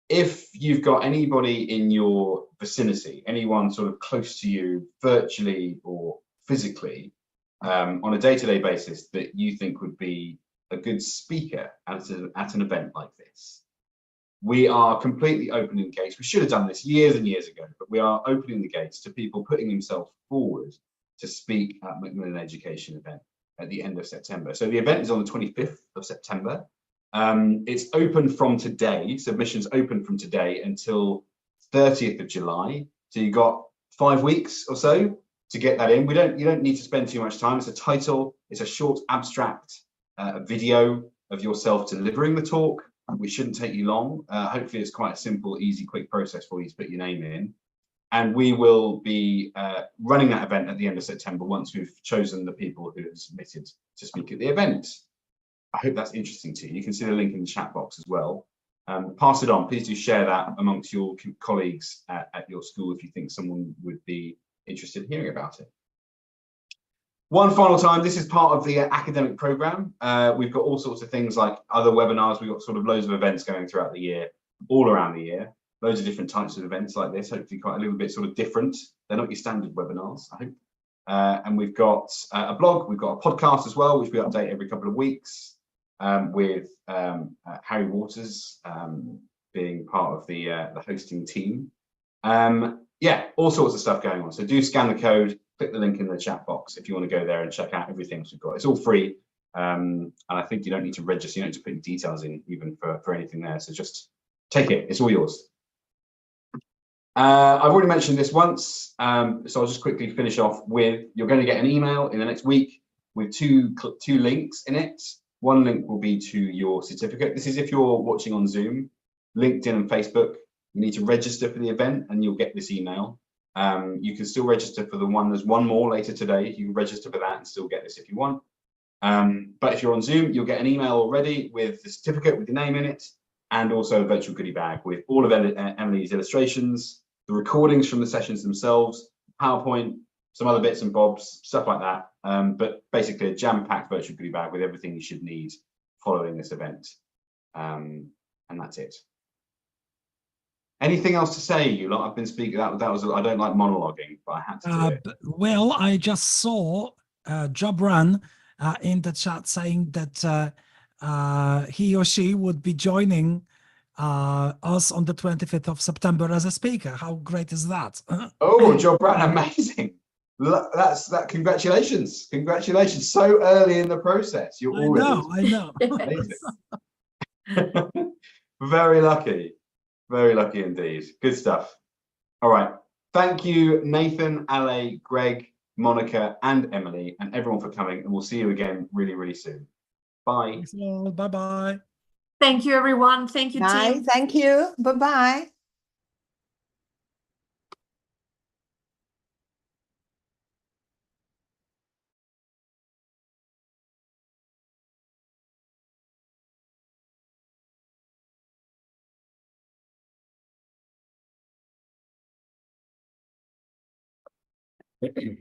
If you've got anybody in your vicinity, anyone sort of close to you, virtually or physically, on a day-to-day basis that you think would be a good speaker at an event like this, we are completely opening the gates. We should have done this years and years ago, but we are opening the gates to people putting themselves forward to speak at Macmillan Education event at the end of September. So the event is on the 25th of September. It's open from today, submissions open from today until 30th of July. So you've got 5 weeks or so to get that in. You don't need to spend too much time. It's a title, it's a short abstract video of yourself delivering the talk, which shouldn't take you long. Hopefully it's quite a simple, easy, quick process for you to put your name in. And we will be running that event at the end of September once we've chosen the people who have submitted to speak at the event. I hope that's interesting to you. You can see the link in the chat box as well. Pass it on. Please do share that amongst your colleagues at your school if you think someone would be interested in hearing about it. One final time, this is part of the academic program. We've got all sorts of things like other webinars. We've got sort of loads of events going throughout the year, all around the year. Loads of different types of events like this, hopefully quite a little bit sort of different. They're not your standard webinars, I hope. And we've got a blog, we've got a podcast as well, which we update every couple of weeks with Harry Waters being part of the hosting team. Yeah, all sorts of stuff going on. So do scan the code, click the link in the chat box if you want to go there and check out everything we've got. It's all free. And I think you don't need to register, you don't need to put your details in even for anything there. So just take it, it's all yours. I've already mentioned this once, so I'll just quickly finish off with, you're going to get an email in the next week with two links in it. One link will be to your certificate. This is if you're watching on Zoom, LinkedIn and Facebook. You need to register for the event and you'll get this email. You can still register for the one, there's one more later today. You can register for that and still get this if you want. But if you're on Zoom, you'll get an email already with the certificate with your name in it, and also a virtual goodie bag with all of Emily's illustrations, the recordings from the sessions themselves, PowerPoint, some other bits and bobs, stuff like that. But basically a jam-packed virtual goodie bag with everything you should need following this event. And that's it. Anything else to say, you lot? I've been speaking, that was, I don't like monologuing, but I had to do it.
Well, I just saw Jobran in the chat saying that he or she would be joining us on the 25th of September as a speaker. How great is that?
Oh, Jobran, amazing. Congratulations. Congratulations. So early in the process. You're already.
I know.
Very lucky. Very lucky indeed. Good stuff. All right. Thank you, Nathan, Ale, Greg, Monica, and Emily, and everyone for coming. And we'll see you again really, really soon. Bye.
Bye-bye.
Thank you, everyone. Thank you,
Bye.
team.
Thank you. Bye-bye.
Thank you.